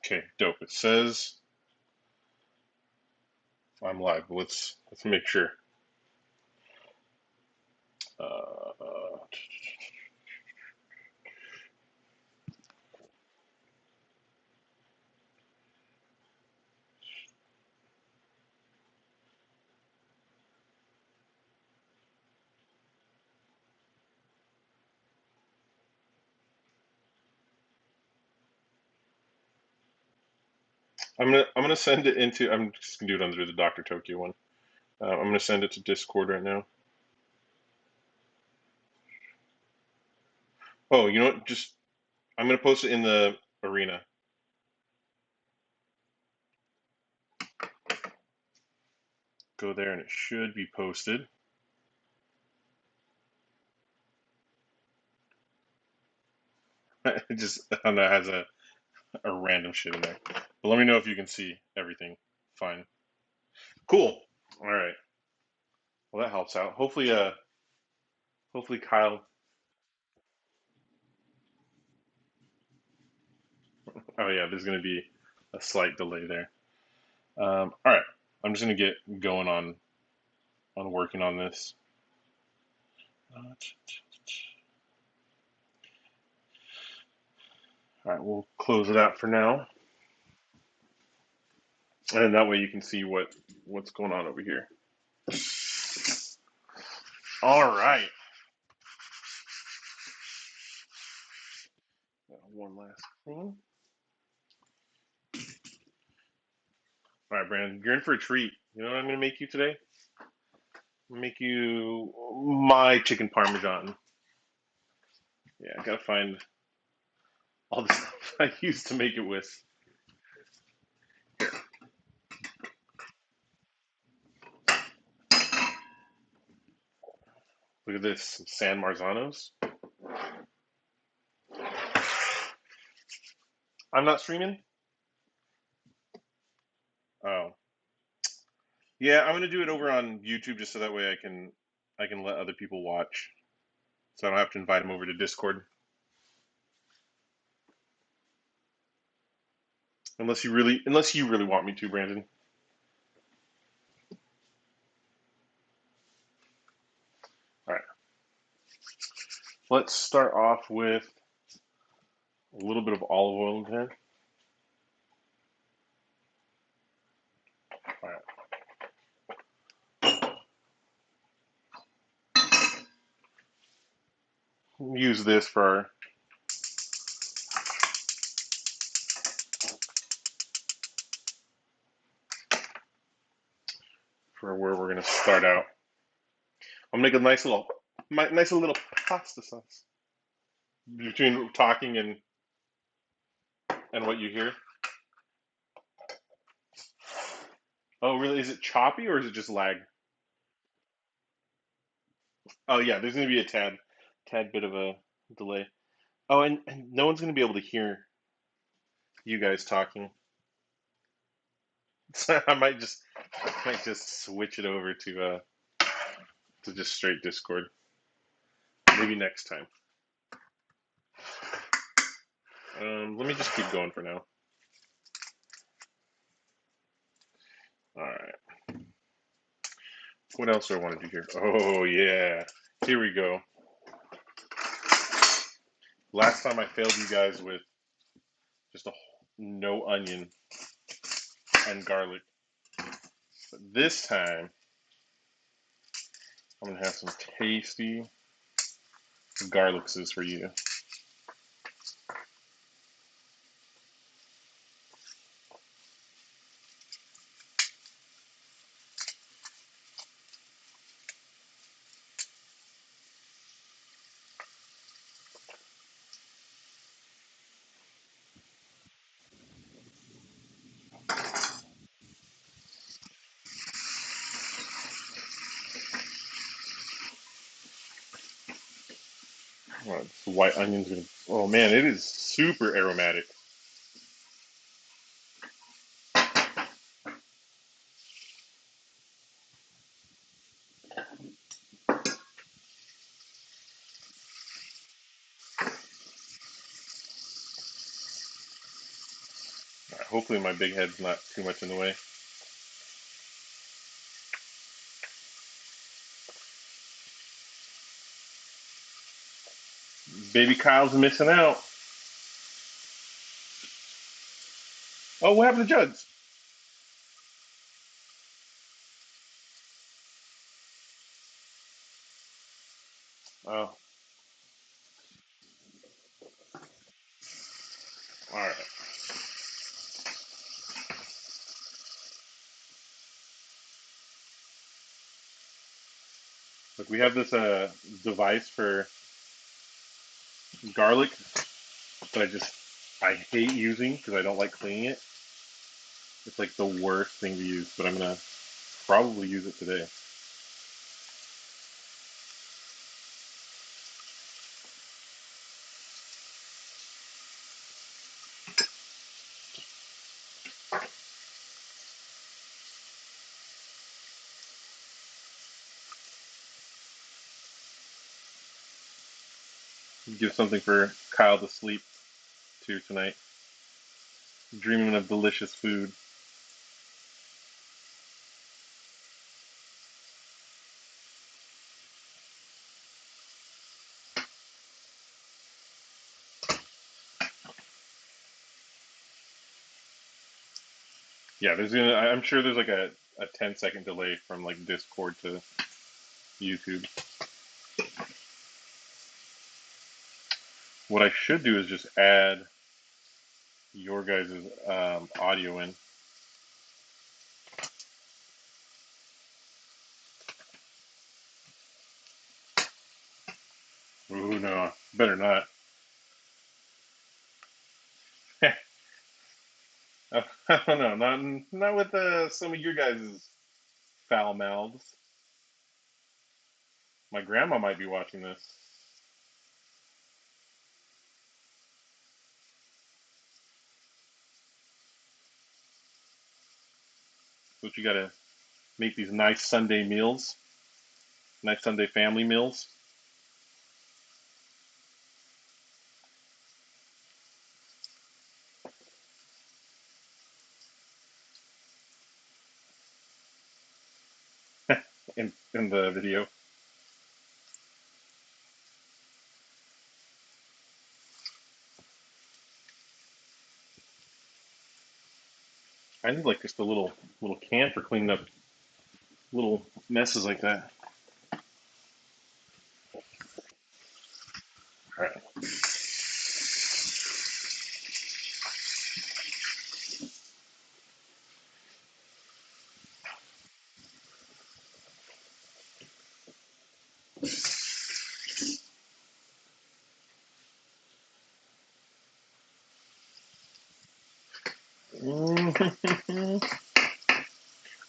Okay, dope. It says I'm live. Let's make sure. Uh, I'm gonna send it into. I'm just gonna do it under the Dr. Tokyo one. I'm gonna send it to Discord right now. Oh, you know what? Just I'm gonna post it in the arena. Go there and it should be posted. It just I don't know, it has a random shit in there. But let me know if you can see everything. Fine. Cool. All right. Well, that helps out. Hopefully Kyle. Oh yeah, there's gonna be a slight delay there. All right. I'm just gonna get going on working on this. All right, we'll close it out for now, and that way you can see what's going on over here. All right. One last thing. All right, Brandon, you're in for a treat. You know what I'm gonna make you today? I'm gonna make you my chicken parmesan. Yeah, I gotta find all the stuff I used to make it with. Here, look at this, some San Marzanos. I'm not streaming. Oh, yeah, I'm gonna do it over on YouTube just so that way I can let other people watch, so I don't have to invite them over to Discord. Unless you really want me to, Brandon. All right, let's start off with a little bit of olive oil in here. All right, use this for where we're gonna start out. I'll make a nice little pasta sauce between talking and what you hear. Oh, really? Is it choppy or is it just lag? Oh, yeah. There's gonna be a tad bit of a delay. Oh, and no one's gonna be able to hear you guys talking. So I might just switch it over to just straight Discord. Maybe next time. Let me just keep going for now. All right. What else do I want to do here? Oh yeah. Here we go. Last time I failed you guys with just no onion and garlic. But this time I'm gonna have some tasty garlics for you. Oh, the white onion's gonna. Oh man, it is super aromatic. Hopefully my big head's not too much in the way. Baby Kyle's missing out. Oh, what happened to Jugs? Oh, all right. Look, we have this device for garlic that I hate using because I don't like cleaning it. It's like the worst thing to use, but I'm gonna probably use it today. Give something for Kyle to sleep to tonight. Dreaming of delicious food. Yeah, I'm sure there's like a 10-second delay from like Discord to YouTube. What I should do is just add your guys' audio in. Ooh, no, better not. I don't know, not with some of your guys' foul mouths. My grandma might be watching this. So you gotta make these nice Sunday meals, nice Sunday family meals. In the video. I need like just a little can for cleaning up little messes like that. All right.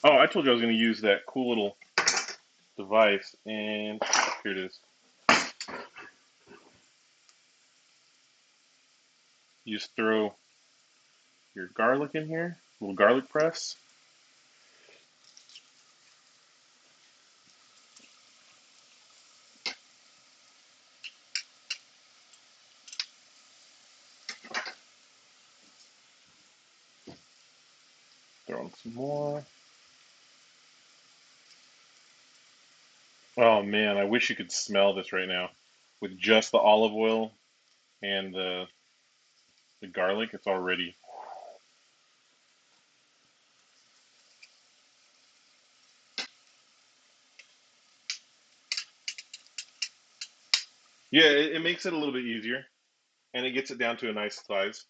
Oh, I told you I was going to use that cool little device, and here it is. You just throw your garlic in here, little garlic press. Throw in some more. Oh man, I wish you could smell this right now. With just the olive oil and the garlic, it's already. Yeah, it makes it a little bit easier, and it gets it down to a nice size.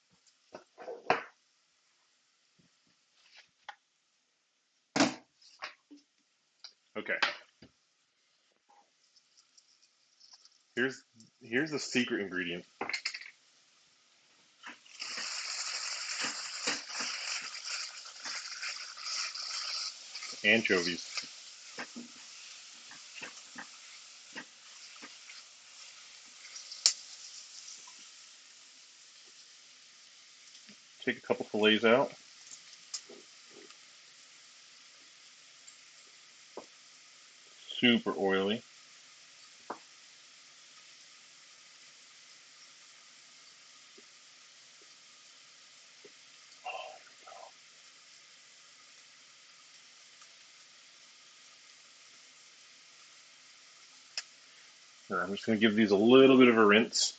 Okay, here's here's the secret ingredient: anchovies. Take a couple fillets out. Super oily. I'm just going to give these a little bit of a rinse.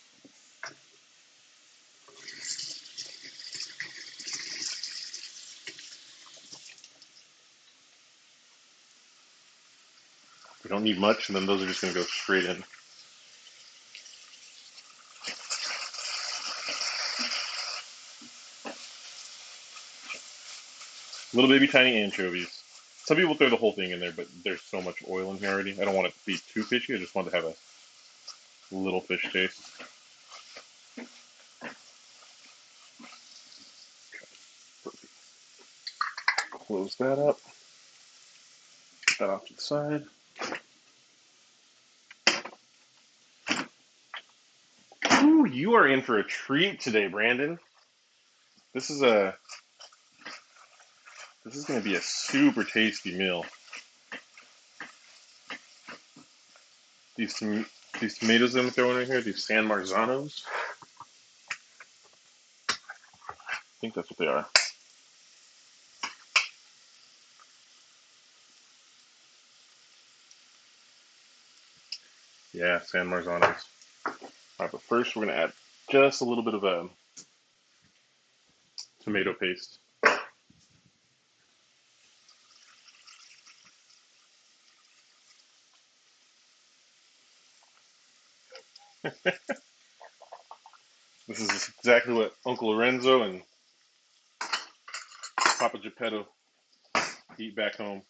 We don't need much, and then those are just going to go straight in. Little baby tiny anchovies. Some people throw the whole thing in there, but there's so much oil in here already. I don't want it to be too fishy. I just want to have a little fish taste. Perfect. Close that up. Put that off to the side. Ooh, you are in for a treat today, Brandon. This is going to be a super tasty meal. These tomatoes I'm throwing in here, these San Marzanos. I think that's what they are. Yeah, San Marzanos. All right, but first we're going to add just a little bit of a tomato paste. This is exactly what Uncle Lorenzo and Papa Geppetto eat back home.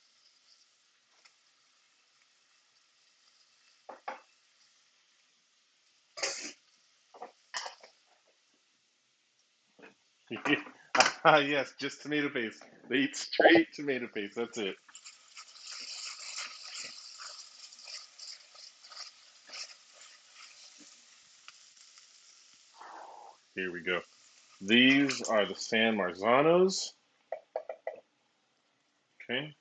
Yes, just tomato paste. They eat straight tomato paste. That's it. Here we go. These are the San Marzanos. Okay.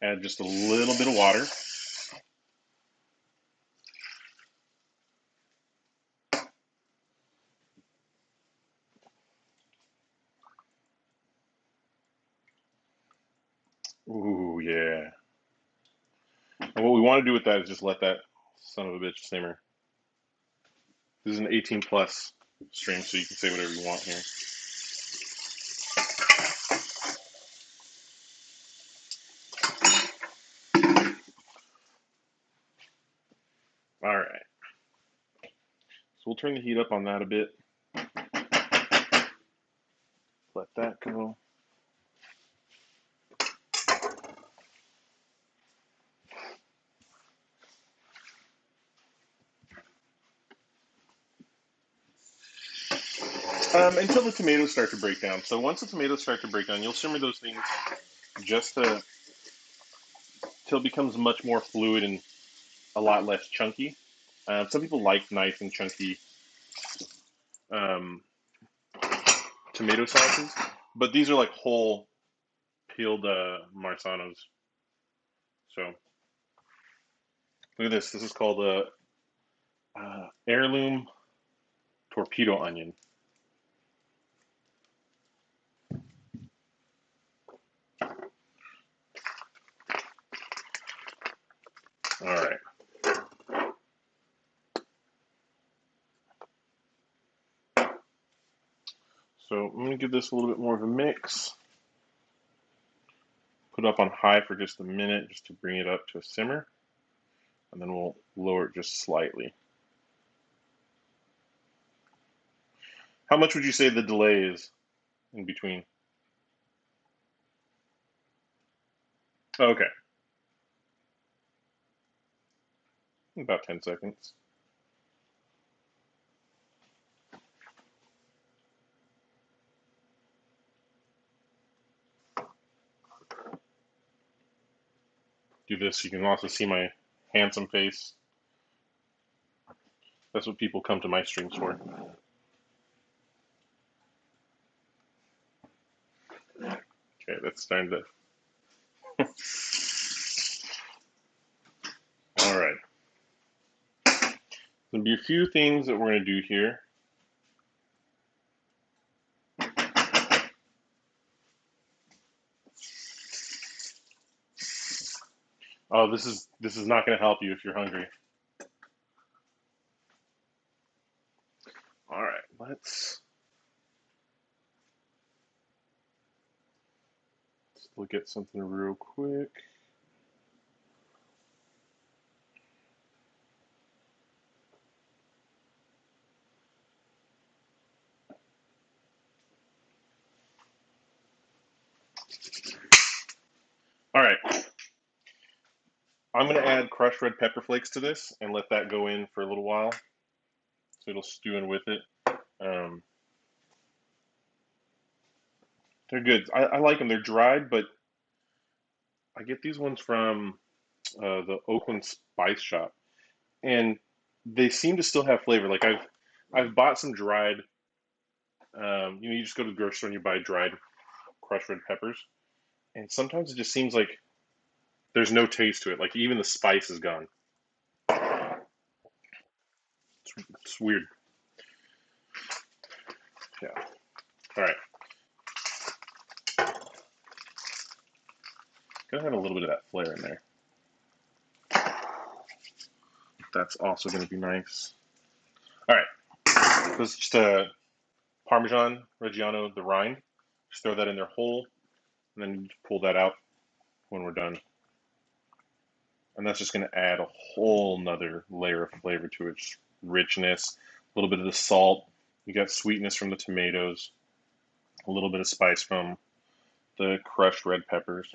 Add just a little bit of water. Ooh, yeah. And what we want to do with that is just let that son of a bitch simmer. This is an 18 plus stream, so you can say whatever you want here. All right. So we'll turn the heat up on that a bit. Let that go. Until the tomatoes start to break down. So once the tomatoes start to break down, you'll simmer those things just till it becomes much more fluid and a lot less chunky. Some people like nice and chunky um, tomato sauces, but these are like whole peeled marzanos. So look at this. This is called a heirloom torpedo onion. All right. So I'm going to give this a little bit more of a mix. Put it up on high for just a minute just to bring it up to a simmer. And then we'll lower it just slightly. How much would you say the delay is in between? Okay. About 10 seconds. Do this. You can also see my handsome face. That's what people come to my streams for. Okay, that's starting to. All right. There'll be a few things that we're going to do here. Oh, this is not going to help you if you're hungry. let's look at something real quick. All right, I'm going to add crushed red pepper flakes to this and let that go in for a little while, so it'll stew in with it. Um, they're good. I like them. They're dried, but I get these ones from the Oakland Spice Shop, and they seem to still have flavor. Like I've bought some dried. You just go to the grocery store and you buy dried crushed red peppers, and sometimes it just seems like there's no taste to it. Like even the spice is gone. It's weird. Yeah. All right. Gotta have a little bit of that flair in there. That's also going to be nice. All right. This is just a Parmesan Reggiano, the rind. Just throw that in there whole, and then you pull that out when we're done. And that's just going to add a whole nother layer of flavor to it. Just richness, a little bit of the salt. You got sweetness from the tomatoes, a little bit of spice from the crushed red peppers.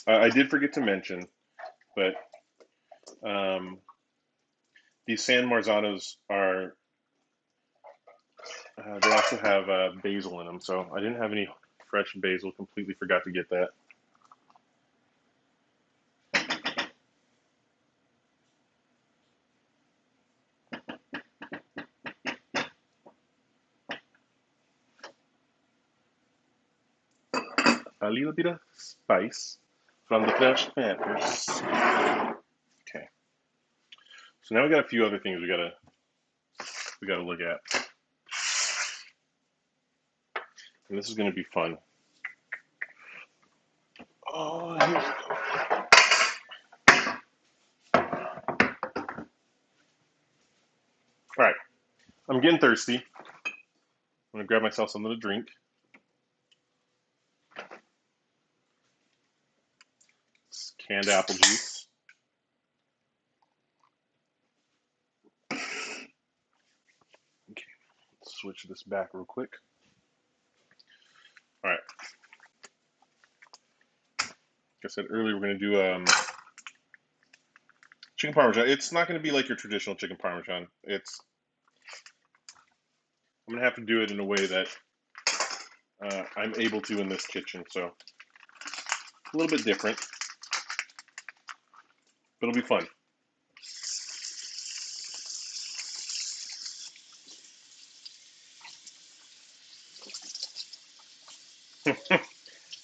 I did forget to mention, but these San Marzanos are, they also have basil in them. So I didn't have any fresh basil, completely forgot to get that. A little bit of spice from the fresh peppers. Okay. So now we got a few other things we gotta look at. And this is gonna be fun. Oh, here we go. Alright. I'm getting thirsty. I'm gonna grab myself something to drink. It's canned apple juice. Okay, let's switch this back real quick. Alright. Like I said earlier, we're gonna do chicken parmesan. It's not gonna be like your traditional chicken parmesan. I'm gonna have to do it in a way that I'm able to in this kitchen, so a little bit different, but it'll be fun.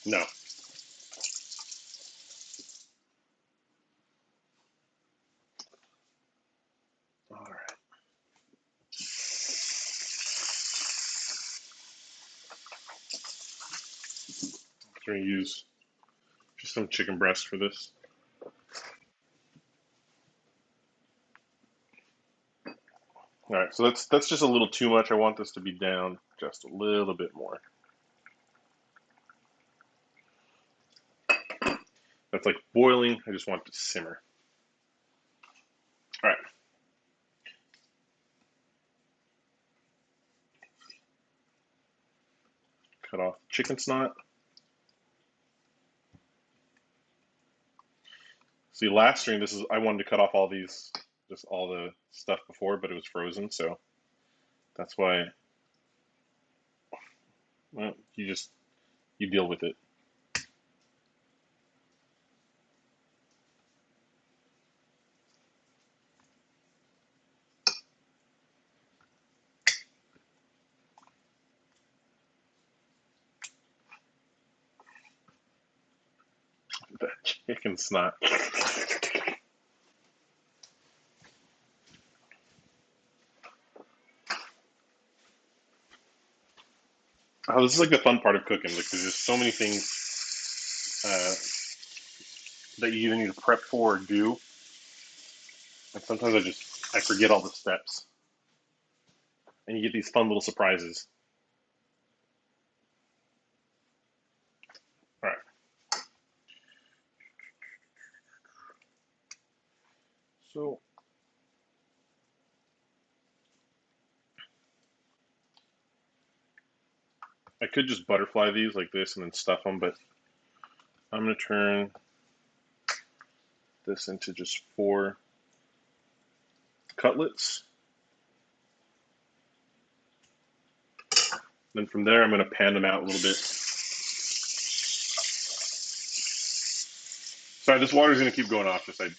No. All right. I'm gonna use just some chicken breast for this. All right, so that's just a little too much. I want this to be down just a little bit more. That's like boiling. I just want it to simmer. All right. Cut off the chicken snot. See, last stream, I wanted to cut off all these, just all the stuff before, but it was frozen, so that's why. Well, you deal with it. The chicken snot. Oh, this is like the fun part of cooking, because there's so many things that you either need to prep for or do. And sometimes I forget all the steps, and you get these fun little surprises. All right. So I could just butterfly these like this and then stuff them, but I'm going to turn this into just 4 cutlets. Then from there, I'm going to pan them out a little bit. Sorry, this water is going to keep going off. Just I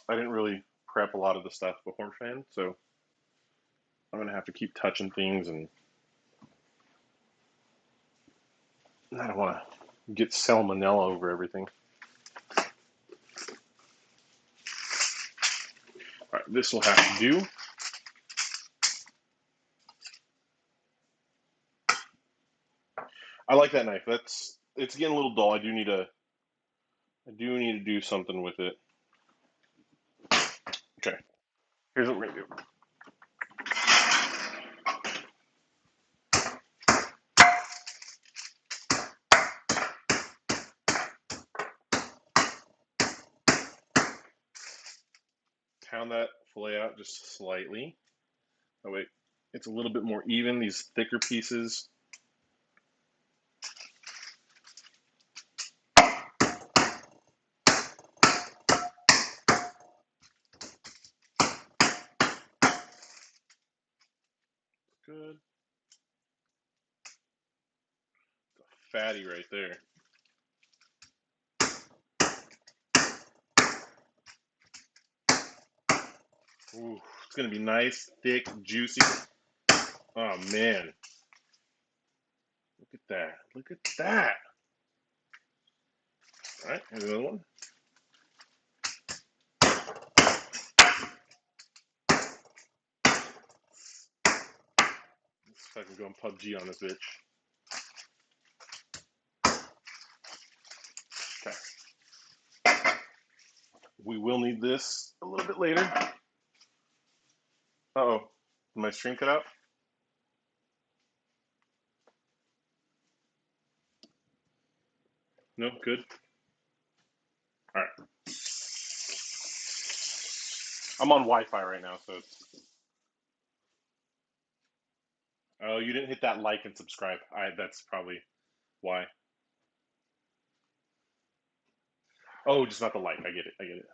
didn't really prep a lot of the stuff beforehand, so I'm going to have to keep touching things, and I don't want to get salmonella over everything. All right, this will have to do. I like that knife. It's getting a little dull. I do need to do something with it. Okay, here's what we're gonna do. Pound that fillet out just slightly. That way it's a little bit more even, these thicker pieces. Good. It's a fatty right there. Ooh, it's gonna be nice, thick, juicy. Oh man. Look at that. Look at that. Alright, here's another one. Let's see if I can go on PUBG on this bitch. Okay. We will need this a little bit later. Uh-oh. Did my stream cut out? No? Good? Alright. I'm on Wi-Fi right now, so it's... Oh, you didn't hit that like and subscribe. That's probably why. Oh, just not the like. I get it. I get it.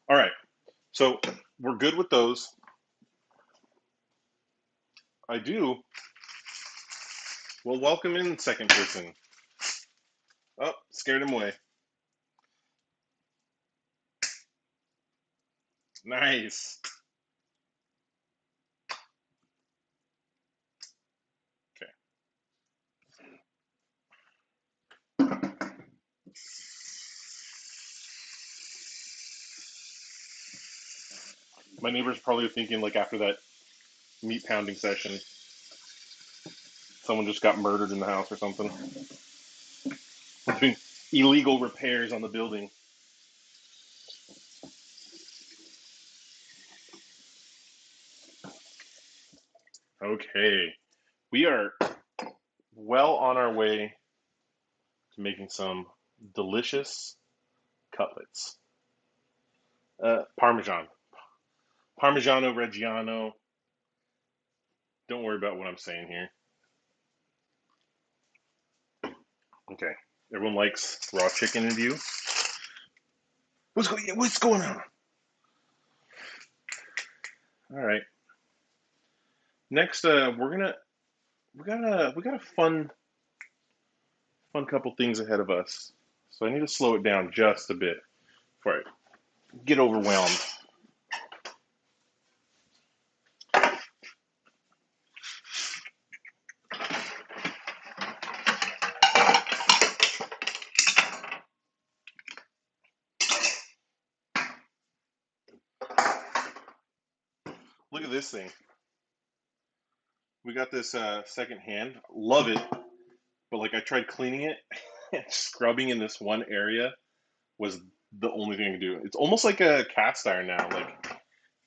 All right. So we're good with those. I do. Well, welcome in, second person. Oh, scared him away. Nice. Okay. My neighbors probably thinking, like, after that meat pounding session, someone just got murdered in the house or something. Doing illegal repairs on the building. Okay. We are well on our way to making some delicious cutlets. Parmesan. Parmigiano Reggiano. Don't worry about what I'm saying here. Okay. Everyone likes raw chicken in view. What's going on? All right. Next, we got a fun couple things ahead of us. So I need to slow it down just a bit before I get overwhelmed. Look at this thing. We got this second hand. Love it, but like I tried cleaning it. Scrubbing in this one area was the only thing I could do. It's almost like a cast iron now. Like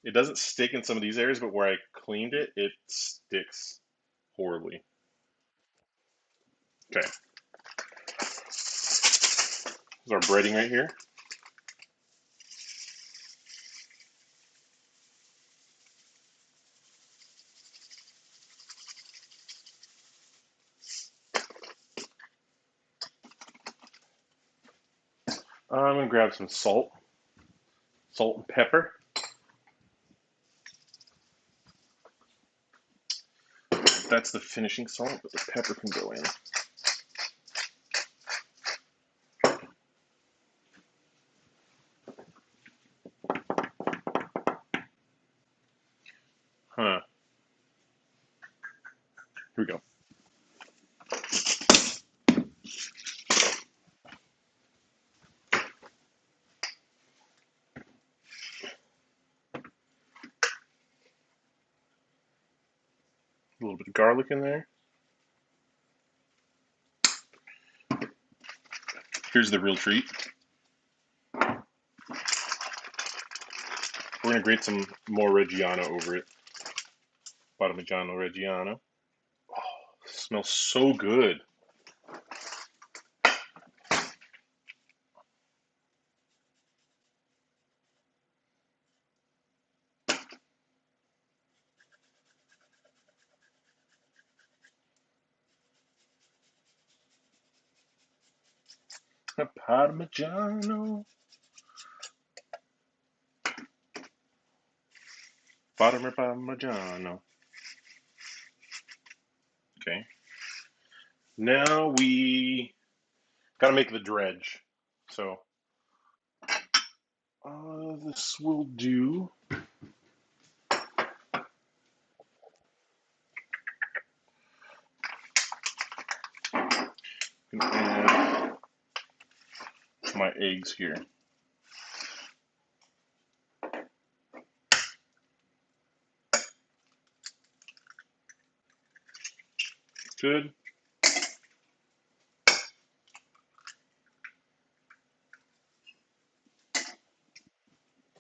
it doesn't stick in some of these areas, but where I cleaned it, it sticks horribly. Okay, this is our breading right here. I'm gonna grab some salt and pepper. That's the finishing salt, but the pepper can go in. Huh. Here we go. A little bit of garlic in there. Here's the real treat. We're gonna grate some more Reggiano over it. Parmigiano Reggiano. Oh, smells so good. Parmigiano. Parmigiano. Okay. Now we gotta make the dredge. So this will do. And add my eggs here. Good.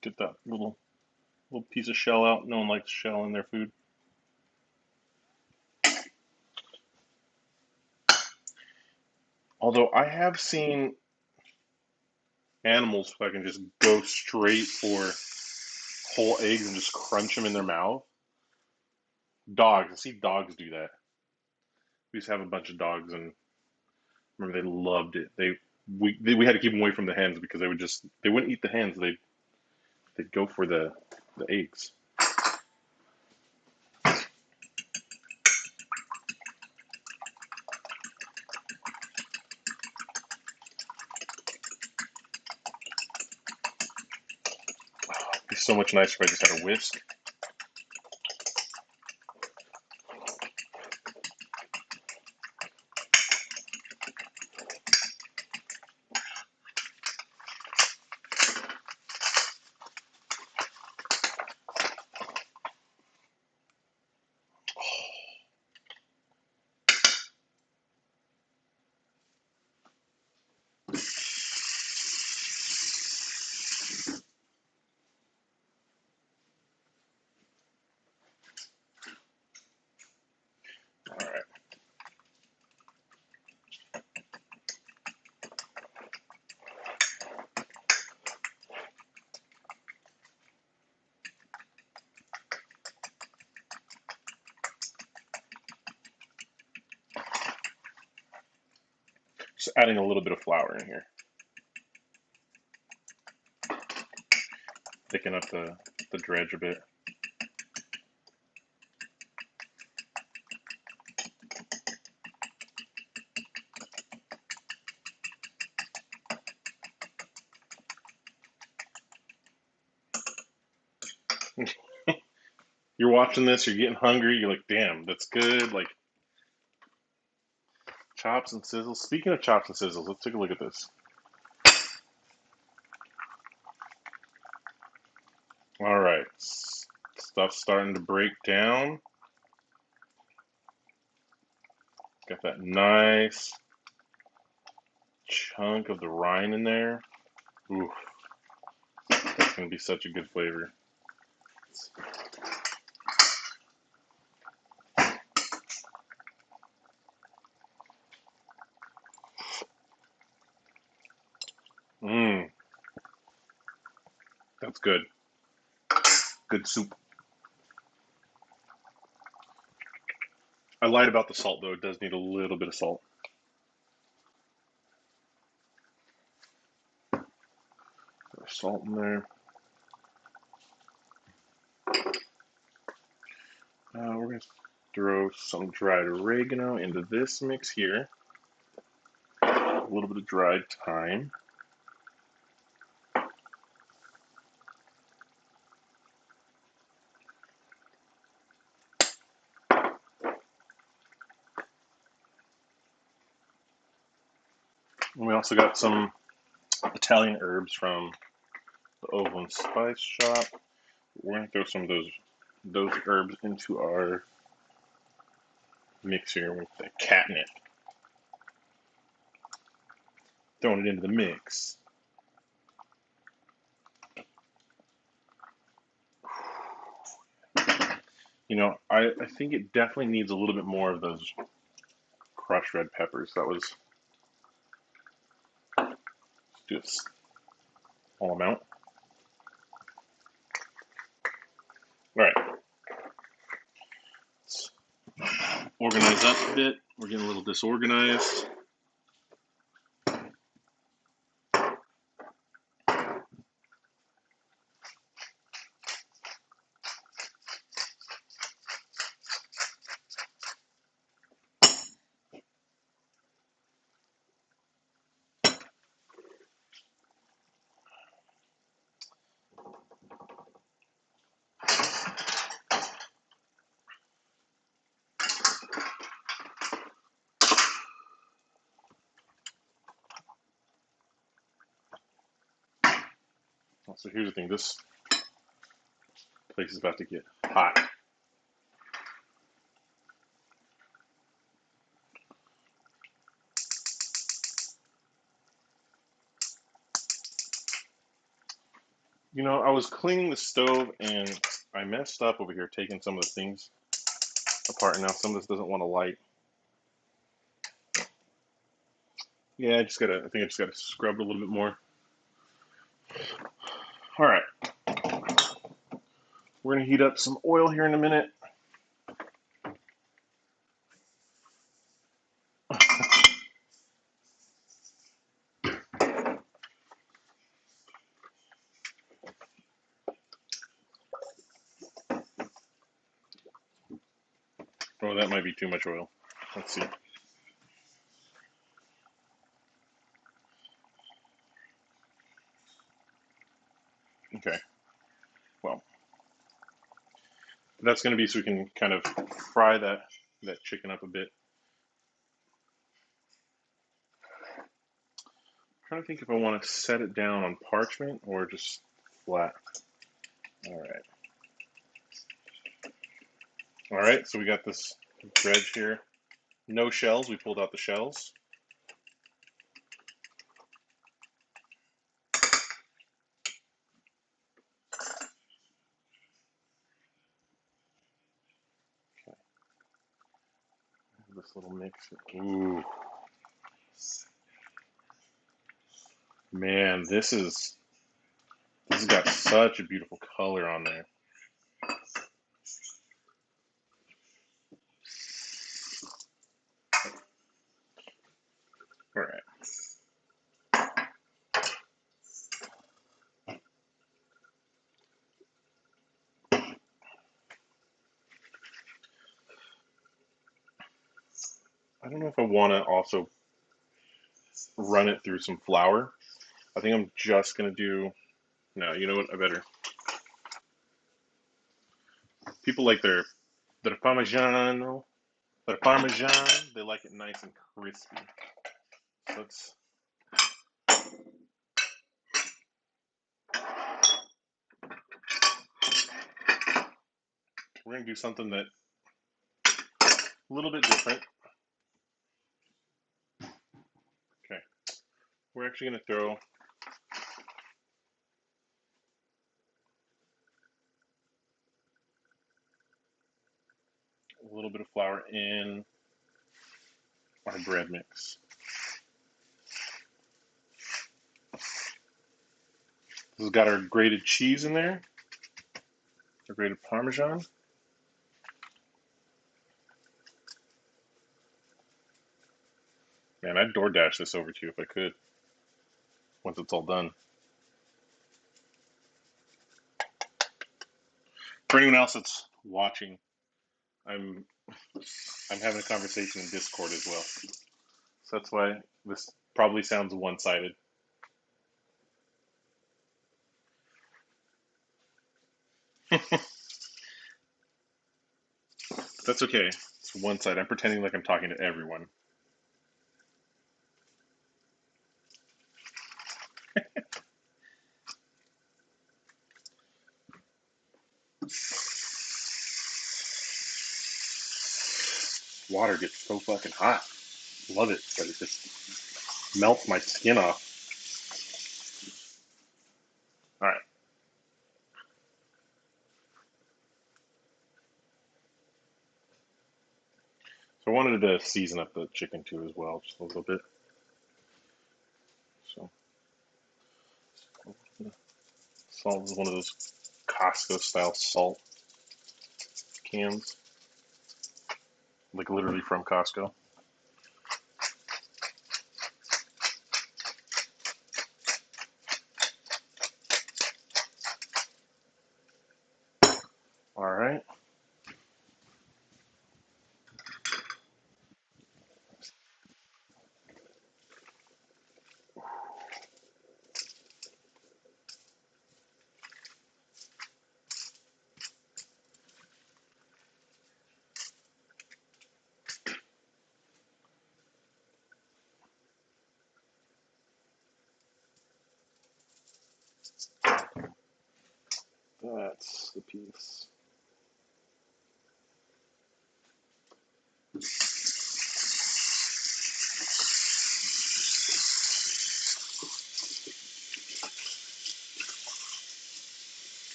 Get that little piece of shell out. No one likes shell in their food. Although I have seen animals fucking just go straight for whole eggs and just crunch them in their mouth. Dogs, I see dogs do that. We used to have a bunch of dogs, and I remember they loved it. We had to keep them away from the hens because they wouldn't eat the hens. They'd go for the eggs. It'd be so much nicer if I just had a whisk. All right. Just adding a little bit of flour in here. Thicken up the dredge a bit. You're watching this, you're getting hungry, you're like, damn, that's good. Like chops and sizzles. Speaking of chops and sizzles, let's take a look at this. All right, stuff's starting to break down. Got that nice chunk of the rind in there. Ooh, that's gonna be such a good flavor. Mmm, that's good. Good soup. I lied about the salt though. It does need a little bit of salt. There's salt in there. We're gonna throw some dried oregano into this mix here. A little bit of dried thyme. And we also got some Italian herbs from the Overland Spice Shop. We're gonna throw some of those herbs into our mix here with the catnip. Throwing it into the mix. You know, I think it definitely needs a little bit more of those crushed red peppers. That was just all amount. All right. Let's organize that a bit. We're getting a little disorganized. So here's the thing. This place is about to get hot. You know, I was cleaning the stove and I messed up over here taking some of the things apart, and now some of this doesn't want to light. Yeah, I think I just gotta scrub it a little bit more. All right. We're gonna heat up some oil here in a minute. Oh, that might be too much oil. Let's see. Okay. Well, that's gonna be so we can kind of fry that chicken up a bit. I'm trying to think if I want to set it down on parchment or just flat. All right. All right. So we got this dredge here. No shells. We pulled out the shells. Okay. This little mix. Ooh. Man, this has got such a beautiful color on there. All right. I don't know if I want to also run it through some flour. I think I'm just gonna do. No, you know what? I better. People like their Parmigiano, their Parmesan. They like it nice and crispy. Let's. We're gonna do something that a little bit different. Okay. we're actually going to throw a little bit of flour in our bread mix. This has got our grated cheese in there, our grated Parmesan. Man, I'd DoorDash this over to you if I could, once it's all done. For anyone else that's watching, I'm having a conversation in Discord as well. So that's why this probably sounds one-sided. That's okay. It's one side. I'm pretending like I'm talking to everyone. Water gets so fucking hot. Love it, but it just melts my skin off. All right. So I wanted to season up the chicken too as well, just a little bit. So salt is one of those Costco style salt cans, like literally from Costco. All right. That's the piece.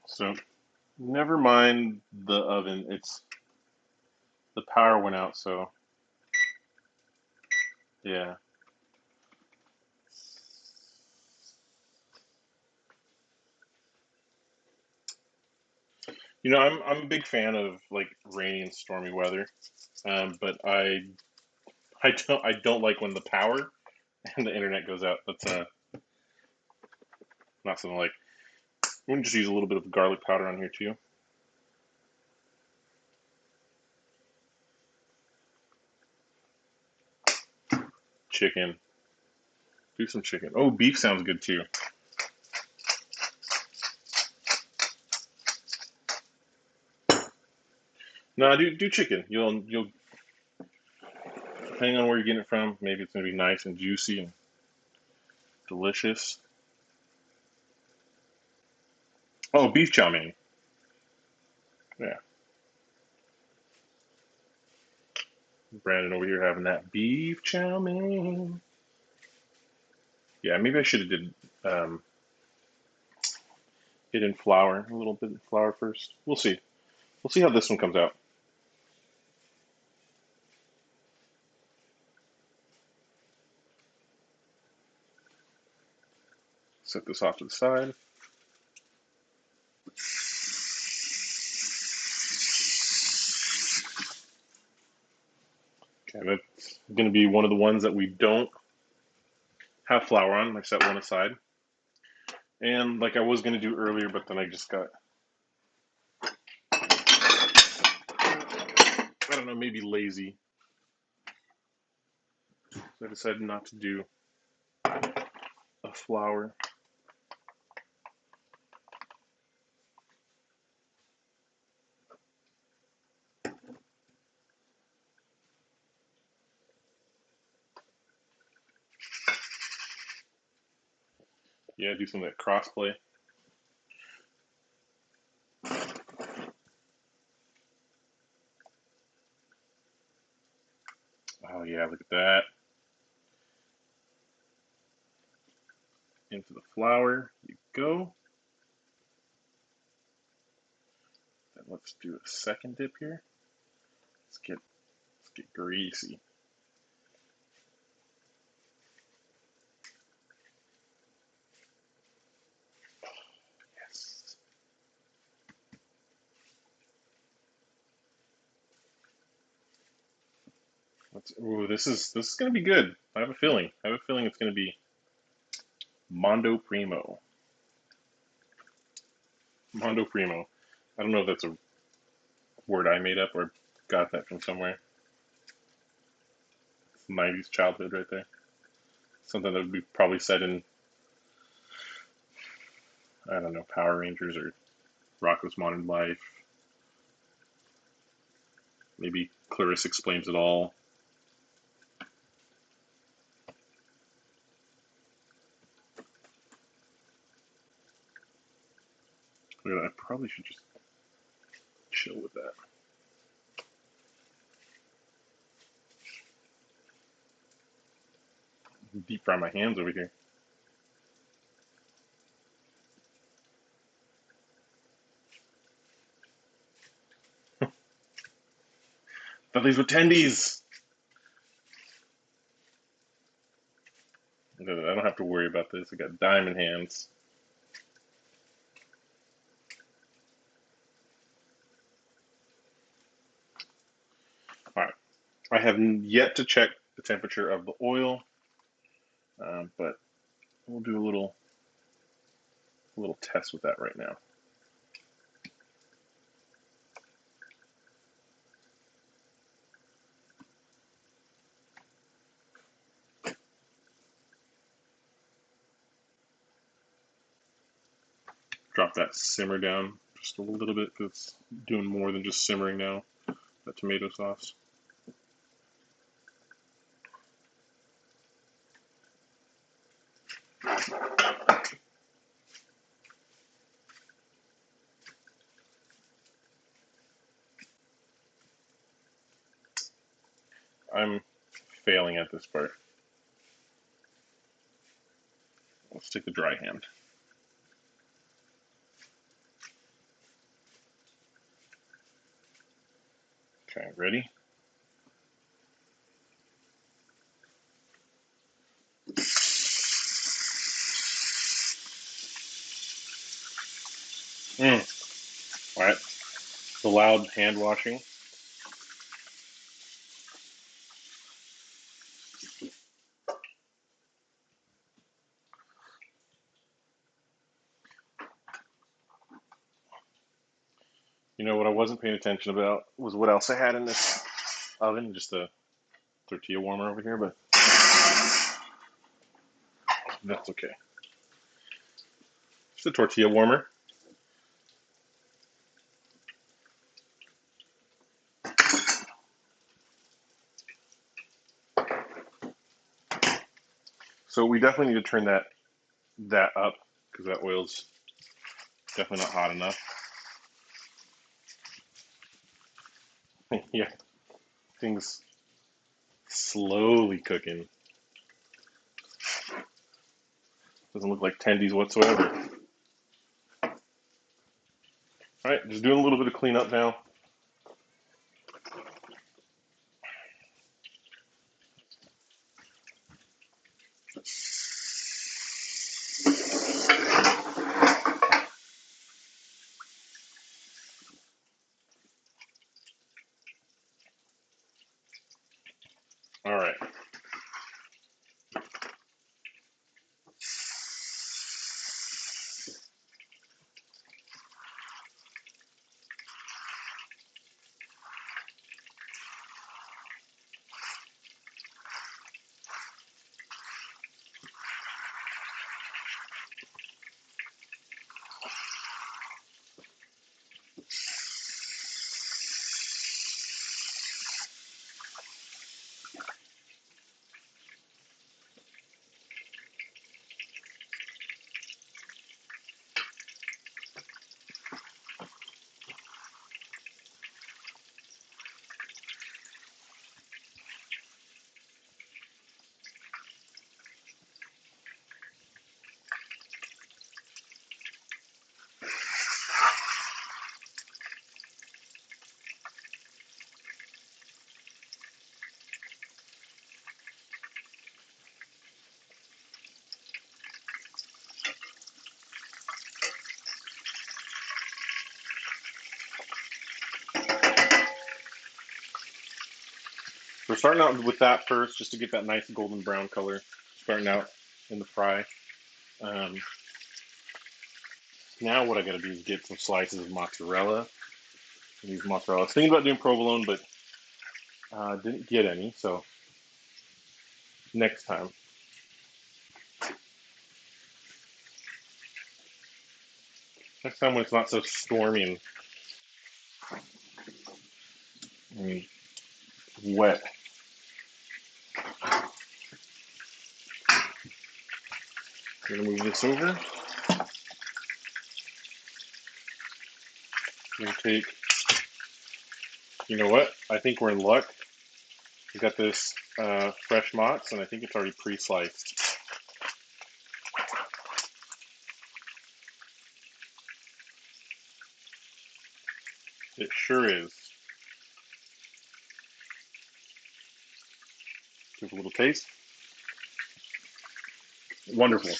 So never mind the oven. It's the power went out, so yeah. I'm a big fan of like rainy and stormy weather, but I don't like when the power and the internet goes out. That's not something like. I'm gonna just use a little bit of garlic powder on here too. Chicken, do some chicken. Oh, beef sounds good too. No, do chicken. You'll depending on where you're getting it from, maybe it's gonna be nice and juicy and delicious. Oh, beef chow mein. Yeah, Brandon over here having that beef chow mein. Yeah, maybe I should have did it in flour, a little bit of flour first. We'll see. We'll see how this one comes out. Set this off to the side. Okay, that's going to be one of the ones that we don't have flour on. I set one aside. And like I was going to do earlier, but then I just got, I don't know, maybe lazy. So I decided not to do a flour. Yeah, do some of that cross play. Oh yeah, look at that. Into the flour you go. Then let's do a second dip here. Let's get greasy. Yes. Ooh, this is gonna be good. I have a feeling. I have a feeling it's gonna be Mondo Primo. Mondo Primo. I don't know if that's a word I made up or got that from somewhere. It's 90s childhood right there. Something that would be probably said in, I don't know, Power Rangers or Rocko's Modern Life. Maybe Clarissa Explains It All. I probably should just chill with that. Deep fry my hands over here. But these were tendies. I don't have to worry about this. I got diamond hands. All right. I have yet to check the temperature of the oil, but we'll do a little test with that right now. Drop that simmer down just a little bit because it's doing more than just simmering now. That tomato sauce. I'm failing at this part. Let's take the dry hand. Okay, ready? All right. The loud hand washing. You know what I wasn't paying attention about was what else I had in this oven. Just a tortilla warmer over here, but that's okay. Just a tortilla warmer. So we definitely need to turn that up because that oil's definitely not hot enough. Yeah, things slowly cooking. Doesn't look like tendies whatsoever. All right, just doing a little bit of cleanup now. All right. we're starting out with that first, just to get that nice golden brown color, starting out in the fry. Um, Now what I got to do is get some slices of mozzarella. Use mozzarella. I was thinking about doing provolone, but didn't get any, so next time. Next time when it's not so stormy and wet. I'm gonna move this over. I'm gonna take, you know what? I think we're in luck. We got this fresh mozz, and I think it's already pre-sliced. It sure is. Give a little taste. Wonderful.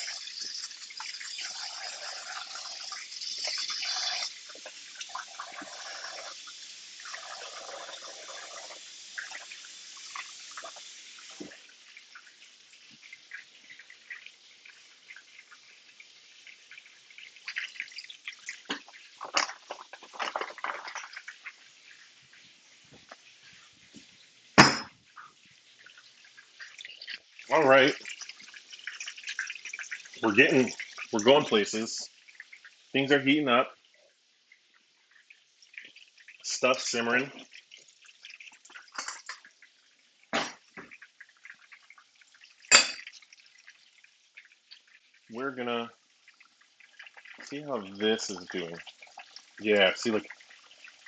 All right, we're going places. Things are heating up. Stuff simmering. We're gonna see how this is doing. Yeah, see, like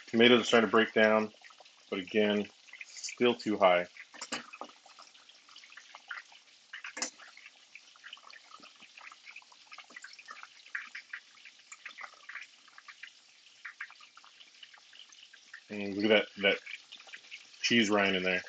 tomatoes are starting to break down, but again, still too high. And look at that cheese rind in there.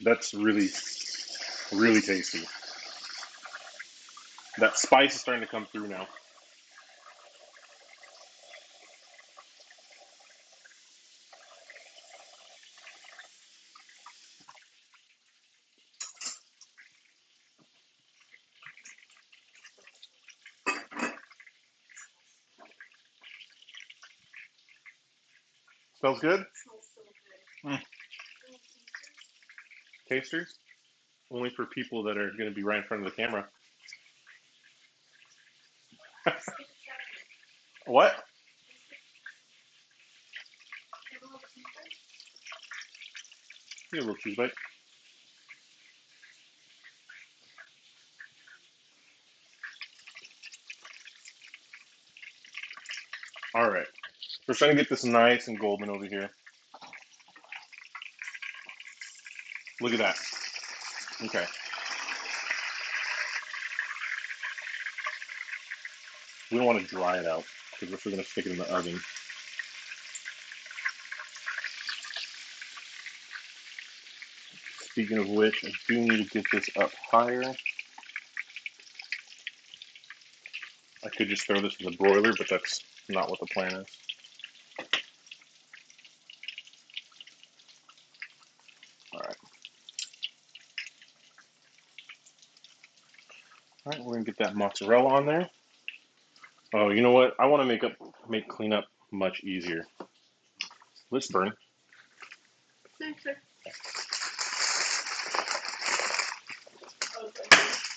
That's really, really tasty. That spice is starting to come through now. Smells good? Mm. Tasters? Only for people that are going to be right in front of the camera. What? Get a little cheese bite. All right. We're trying to get this nice and golden over here. Look at that. Okay. We don't want to dry it out because we're going to stick it in the oven. Speaking of which, I do need to get this up higher. I could just throw this in the broiler, but that's not what the plan is. All right. All right, we're gonna get that mozzarella on there. Oh, you know what? I want to make cleanup much easier. Let's burn.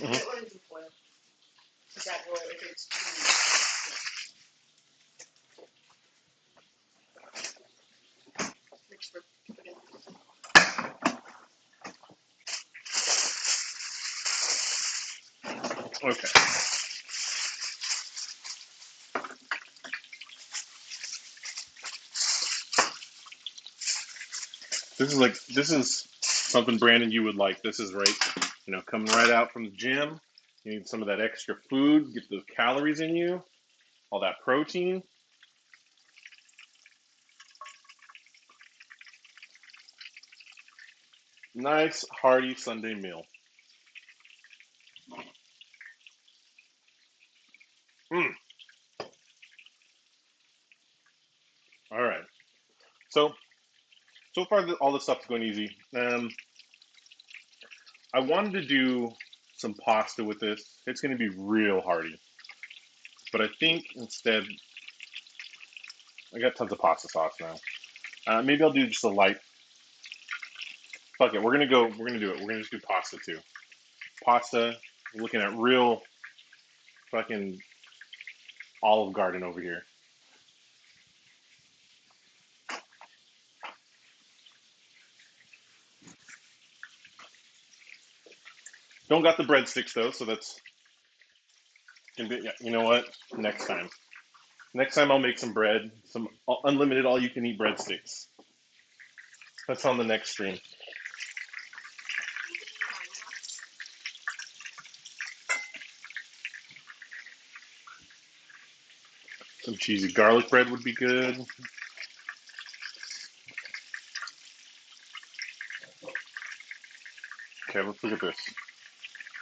Mm-hmm. Okay. This is something, Brandon, you would like. This is right, coming right out from the gym. You need some of that extra food, get those calories in you, all that protein. Nice hearty Sunday meal. Mm, all right. So far all this stuff's going easy. I wanted to do some pasta with this. It's going to be real hearty, but I think instead I got tons of pasta sauce now. Maybe I'll do just a light. Fuck it. We're gonna go. We're gonna do it. We're gonna just do pasta too. Pasta. We're looking at real fucking Olive Garden over here. Don't got the breadsticks though, so that's gonna be. Yeah, you know what? Next time. Next time I'll make some bread, some unlimited all-you-can-eat breadsticks. That's on the next stream. Some cheesy garlic bread would be good. Okay, let's look at this.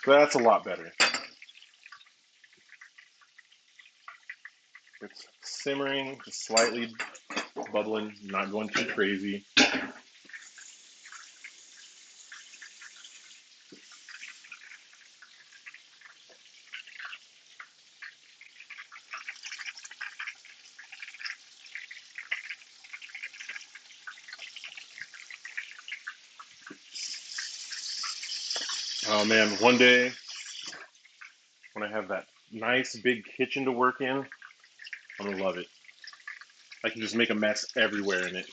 That's a lot better. It's simmering, just slightly bubbling, not going too crazy. Oh man, one day when I have that nice big kitchen to work in, I'm gonna love it. I can just make a mess everywhere in it.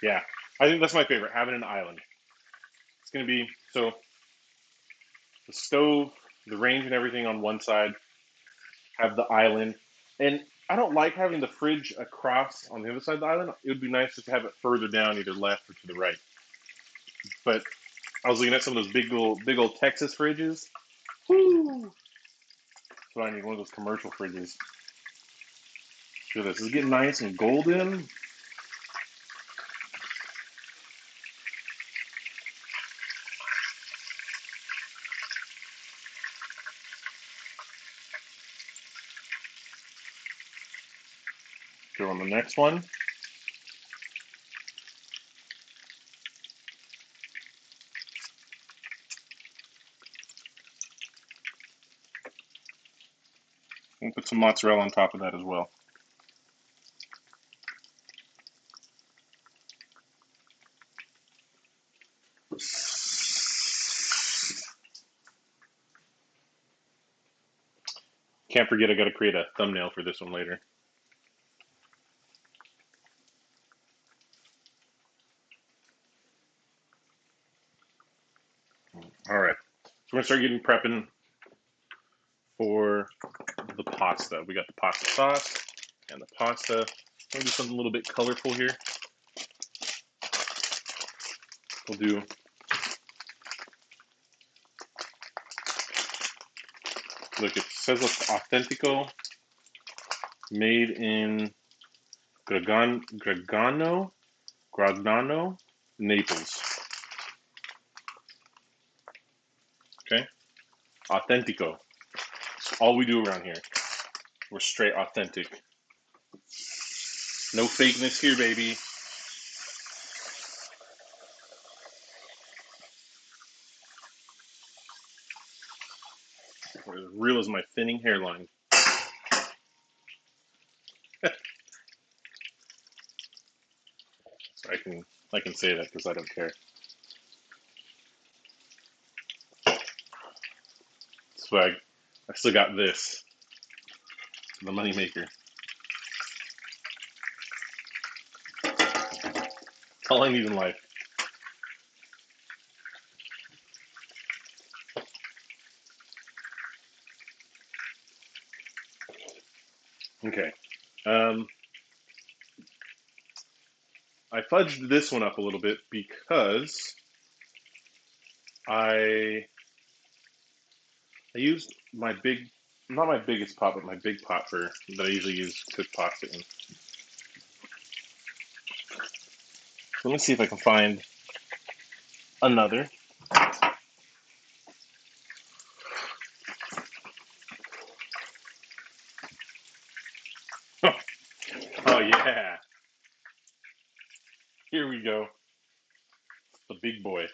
Yeah, I think that's my favorite, having an island. It's gonna be so the stove, the range, and everything on one side, have the island, and I don't like having the fridge across on the other side of the island. It would be nice just to have it further down, either left or to the right. But I was looking at some of those big old Texas fridges. Woo! So I need one of those commercial fridges. So this is getting nice and golden. Go on the next one. We'll put some mozzarella on top of that as well. Can't forget I got to create a thumbnail for this one later. All right. So we're going to start getting prepping for the pasta. We got the pasta sauce and the pasta. We'll do something a little bit colorful here. We'll do look. It says it's Authentico, made in Gragnano, Naples. Okay, Authentico. That's all we do around here. We're straight authentic. No fakeness here, baby. We're as real as my thinning hairline. So I can say that because I don't care. Swag. I still got this. The moneymaker. All I need in life. Okay. Um, I fudged this one up a little bit because I used my big, not my biggest pot, but my big pot for that I usually use to cook pasta in. Let me see if I can find another. Oh yeah, here we go. The big boy. I'm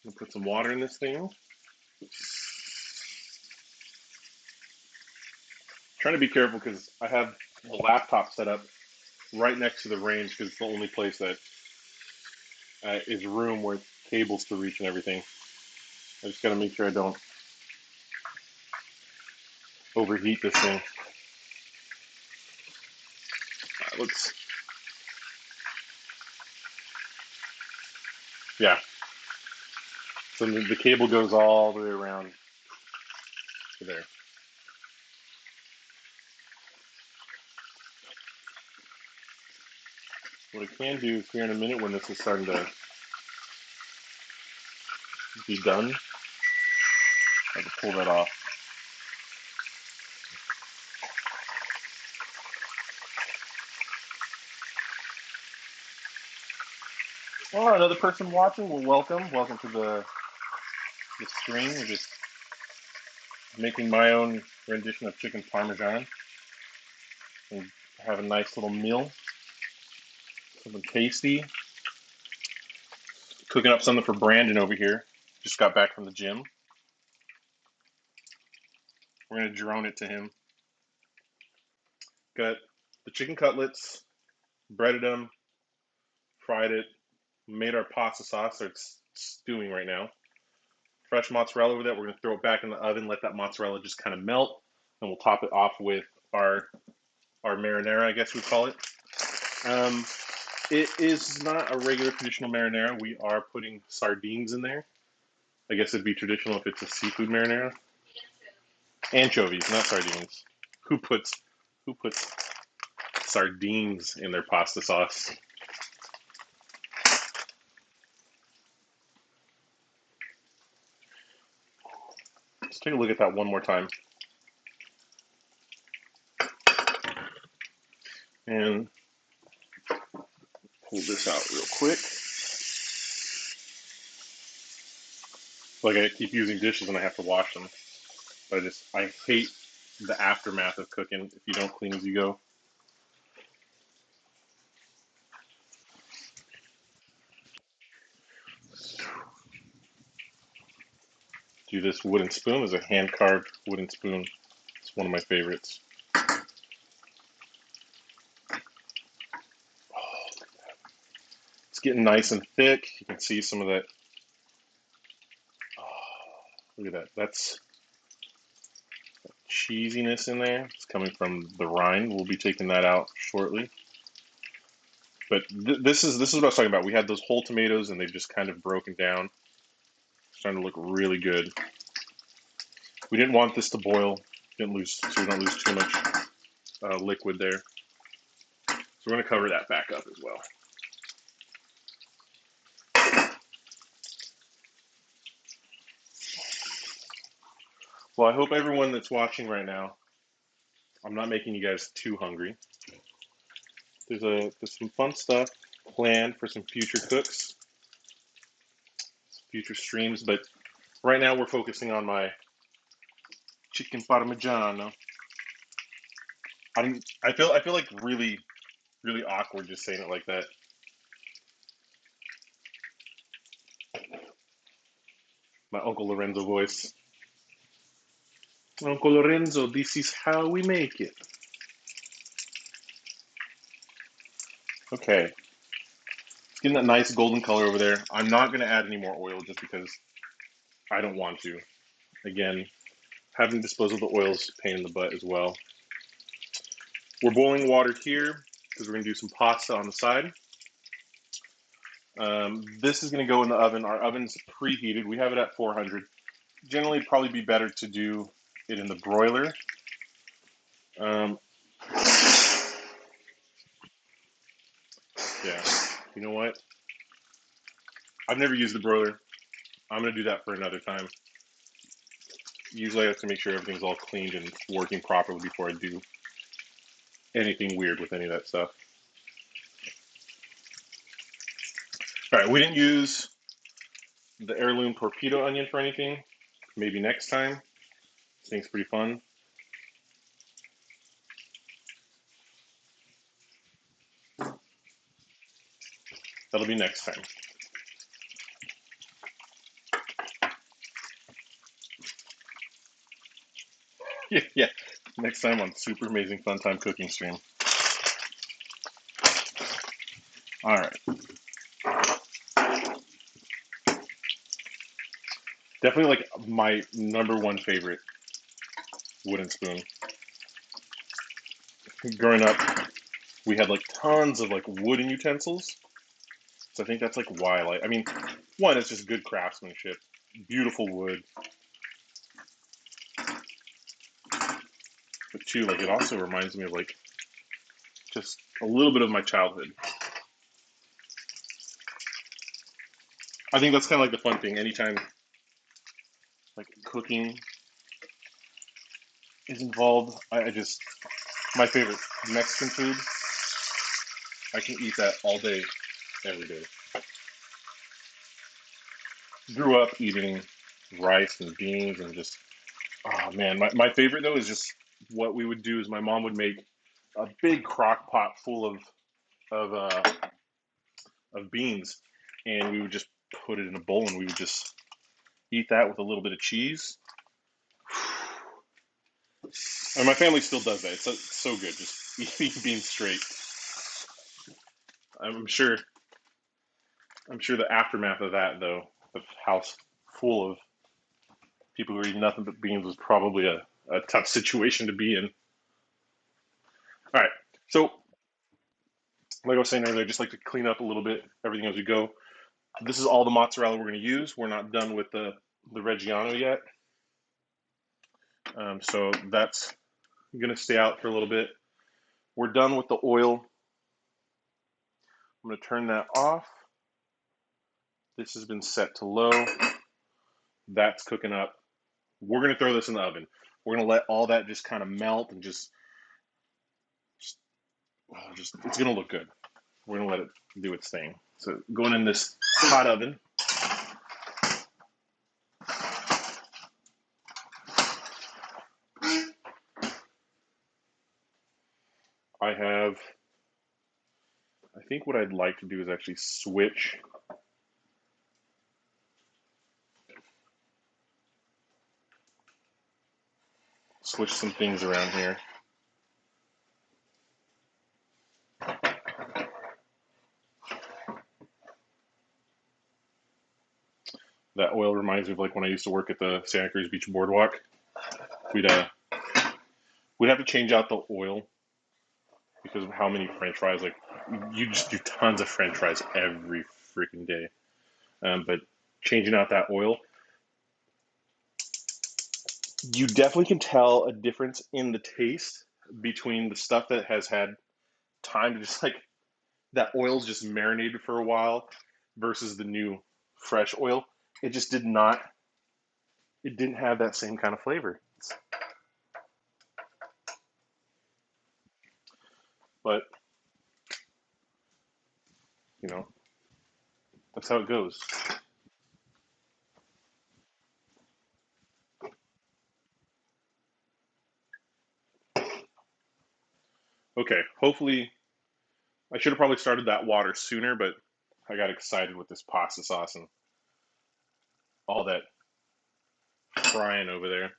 gonna put some water in this thing. Trying to be careful because I have the laptop set up right next to the range because it's the only place that is room with cables to reach and everything. I just gotta make sure I don't overheat this thing. Let's, yeah. So the cable goes all the way around to there. What I can do is here in a minute when this is starting to be done, I have to pull that off. Oh, another person watching. Well, welcome. Welcome to the stream. We're just making my own rendition of chicken parmesan and have a nice little meal. Something tasty. Cooking up something for Brandon over here. Just got back from the gym. We're going to drone it to him. Got the chicken cutlets, breaded them, fried it, made our pasta sauce. So it's stewing right now. Fresh mozzarella over that. We're going to throw it back in the oven, let that mozzarella just kind of melt, and we'll top it off with our marinara, I guess we'd call it. It is not a regular traditional marinara. We are putting sardines in there. I guess it'd be traditional if it's a seafood marinara. Anchovies, not sardines. Who puts who puts sardines in their pasta sauce? Let's take a look at that one more time. And pull this out real quick. Like I keep using dishes and I have to wash them. But I hate the aftermath of cooking if you don't clean as you go. Do this wooden spoon. Is a hand carved wooden spoon. It's one of my favorites. It's getting nice and thick. You can see some of that. Oh, look at that. That's cheesiness in there. It's coming from the rind. We'll be taking that out shortly. But this is what I was talking about. We had those whole tomatoes and they've just kind of broken down. It's starting to look really good. We didn't want this to boil. So we don't lose too much liquid there. So we're going to cover that back up as well. Well, I hope everyone that's watching right now, I'm not making you guys too hungry. There's some fun stuff planned for some future cooks, future streams, but right now we're focusing on my chicken parmigiano. I feel like really awkward just saying it like that. My Uncle Lorenzo voice. Uncle Lorenzo, this is how we make it. Okay. It's getting that nice golden color over there. I'm not going to add any more oil just because I don't want to. Again, having to dispose of the oil is a pain in the butt as well. We're boiling water here because we're going to do some pasta on the side. This is going to go in the oven. Our oven's preheated. We have it at 400. Generally, it'd probably be better to do it in the broiler. Yeah, you know what? I've never used the broiler. I'm going to do that for another time. Usually I have to make sure everything's all cleaned and working properly before I do anything weird with any of that stuff. All right, we didn't use the heirloom torpedo onion for anything. Maybe next time. This thing's pretty fun. That'll be next time. Yeah, yeah. Next time on Super Amazing Fun Time Cooking Stream. All right. Definitely like my number one favorite wooden spoon. Growing up, we had like tons of like wooden utensils. So I think that's like why I like. I mean, one, it's just good craftsmanship, beautiful wood. But two, like it also reminds me of like just a little bit of my childhood. I think that's kind of like the fun thing. Anytime like cooking is involved, I just my favorite Mexican food. I can eat that all day, every day. Grew up eating rice and beans and just oh man, my favorite though is just what we would do is my mom would make a big crock pot full of of beans, and we would just put it in a bowl and we would just eat that with a little bit of cheese. And my family still does that. It's so good, just eating beans straight. I'm sure. I'm sure the aftermath of that, though, the house full of people who are eating nothing but beans was probably a tough situation to be in. All right, so like I was saying earlier, I just like to clean up a little bit everything as we go. This is all the mozzarella we're going to use. We're not done with the Reggiano yet, so that's going to stay out for a little bit. We're done with the oil. I'm going to turn that off. This has been set to low. That's cooking up. We're going to throw this in the oven. We're going to let all that just kind of melt and just it's going to look good. We're going to let it do its thing. So going in this hot oven. I think what I'd like to do is actually switch some things around here. That oil reminds me of like when I used to work at the Santa Cruz Beach Boardwalk. We'd uh we'd have to change out the oil because of how many French fries. Like you just do tons of French fries every freaking day. But changing out that oil, you definitely can tell a difference in the taste between the stuff that has had time to just like that oil's just marinated for a while versus the new fresh oil. It just did not. It didn't have that same kind of flavor. But you know, that's how it goes. Okay, hopefully, I should have probably started that water sooner, but I got excited with this pasta sauce and all that frying over there.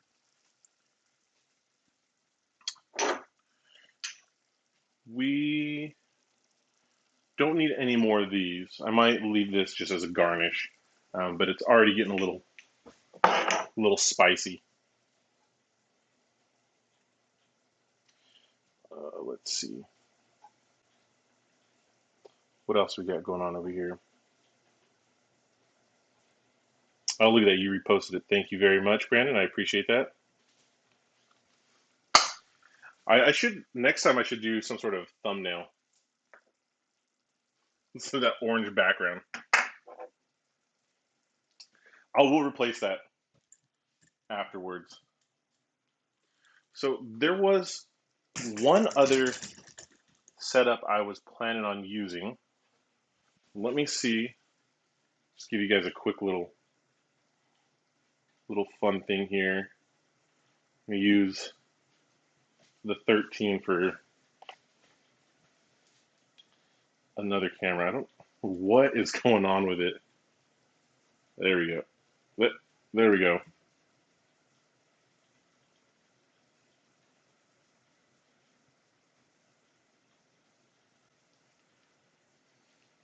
We don't need any more of these. I might leave this just as a garnish, but it's already getting a little spicy. Let's see what else we got going on over here. Oh, look at that! You reposted it. Thank you very much, Brandon. I appreciate that. I should next time I should do some sort of thumbnail. So that orange background. I will replace that afterwards. So there was one other setup I was planning on using. Let me see. Just give you guys a quick little fun thing here. I'm gonna use the 13 for another camera. I don't know what is going on with it. There we go. There we go.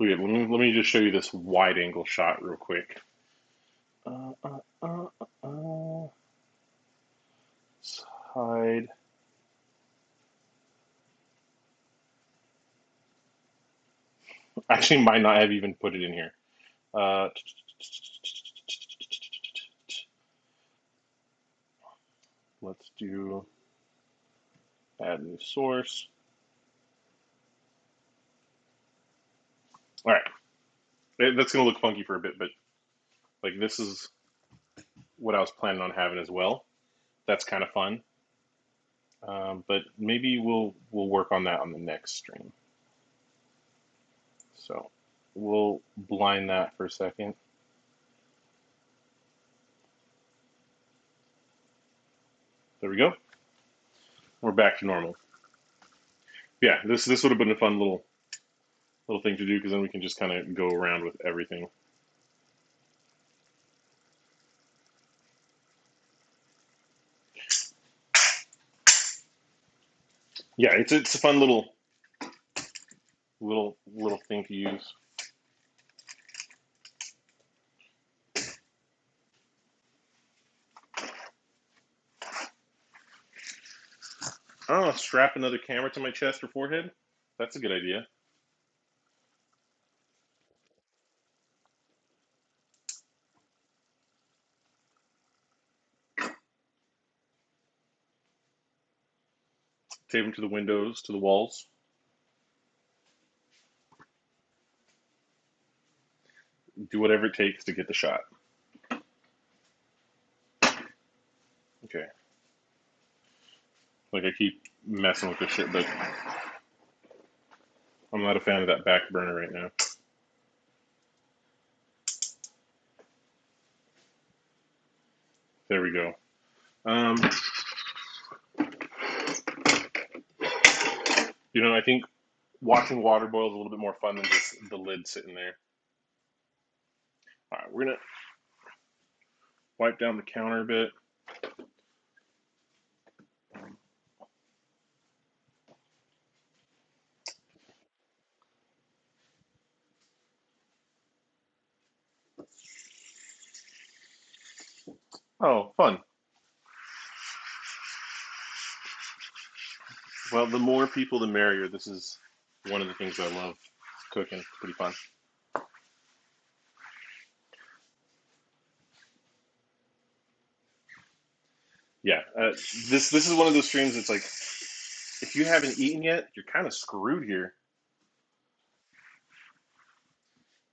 Okay, let me just show you this wide angle shot real quick. Uh, uh, uh, let's hide. Actually, might not have even put it in here. Uh, let's do add new source. All right, that's gonna look funky for a bit, but like this is what I was planning on having as well. That's kind of fun. But maybe we'll work on that on the next stream. So we'll blind that for a second. There we go. We're back to normal. Yeah, this would have been a fun little thing to do because then we can just kind of go around with everything. Yeah, it's a fun little thing to use. Oh, strap another camera to my chest or forehead. That's a good idea. Tape them to the windows, to the walls. Do whatever it takes to get the shot. Okay. Like I keep messing with this shit, but I'm not a fan of that back burner right now. There we go. I think watching water boil is a little bit more fun than just the lid sitting there. All right, we're gonna wipe down the counter a bit. Oh, fun. Well, the more people, the merrier. This is one of the things I love cooking. It's pretty fun. Yeah, this is one of those streams. It's like if you haven't eaten yet, you're kind of screwed here.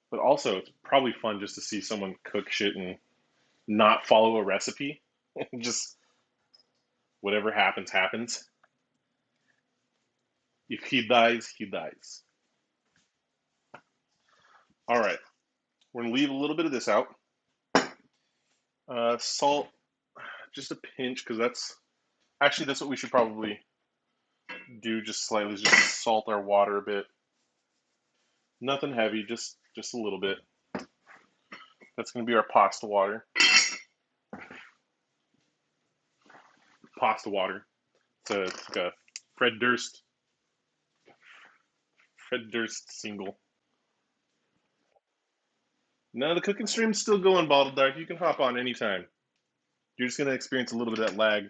But also, it's probably fun just to see someone cook shit and not follow a recipe. Just whatever happens, happens. If he dies, he dies. All right, we're gonna leave a little bit of this out. Salt, just a pinch, because that's what we should probably do. Just slightly, just salt our water a bit. Nothing heavy, just a little bit. That's gonna be our pasta water. Pasta water. It's like a Fred Durst Fred Durst single. No, the cooking stream's still going, Bottle Dark. You can hop on anytime. You're just gonna experience a little bit of that lag.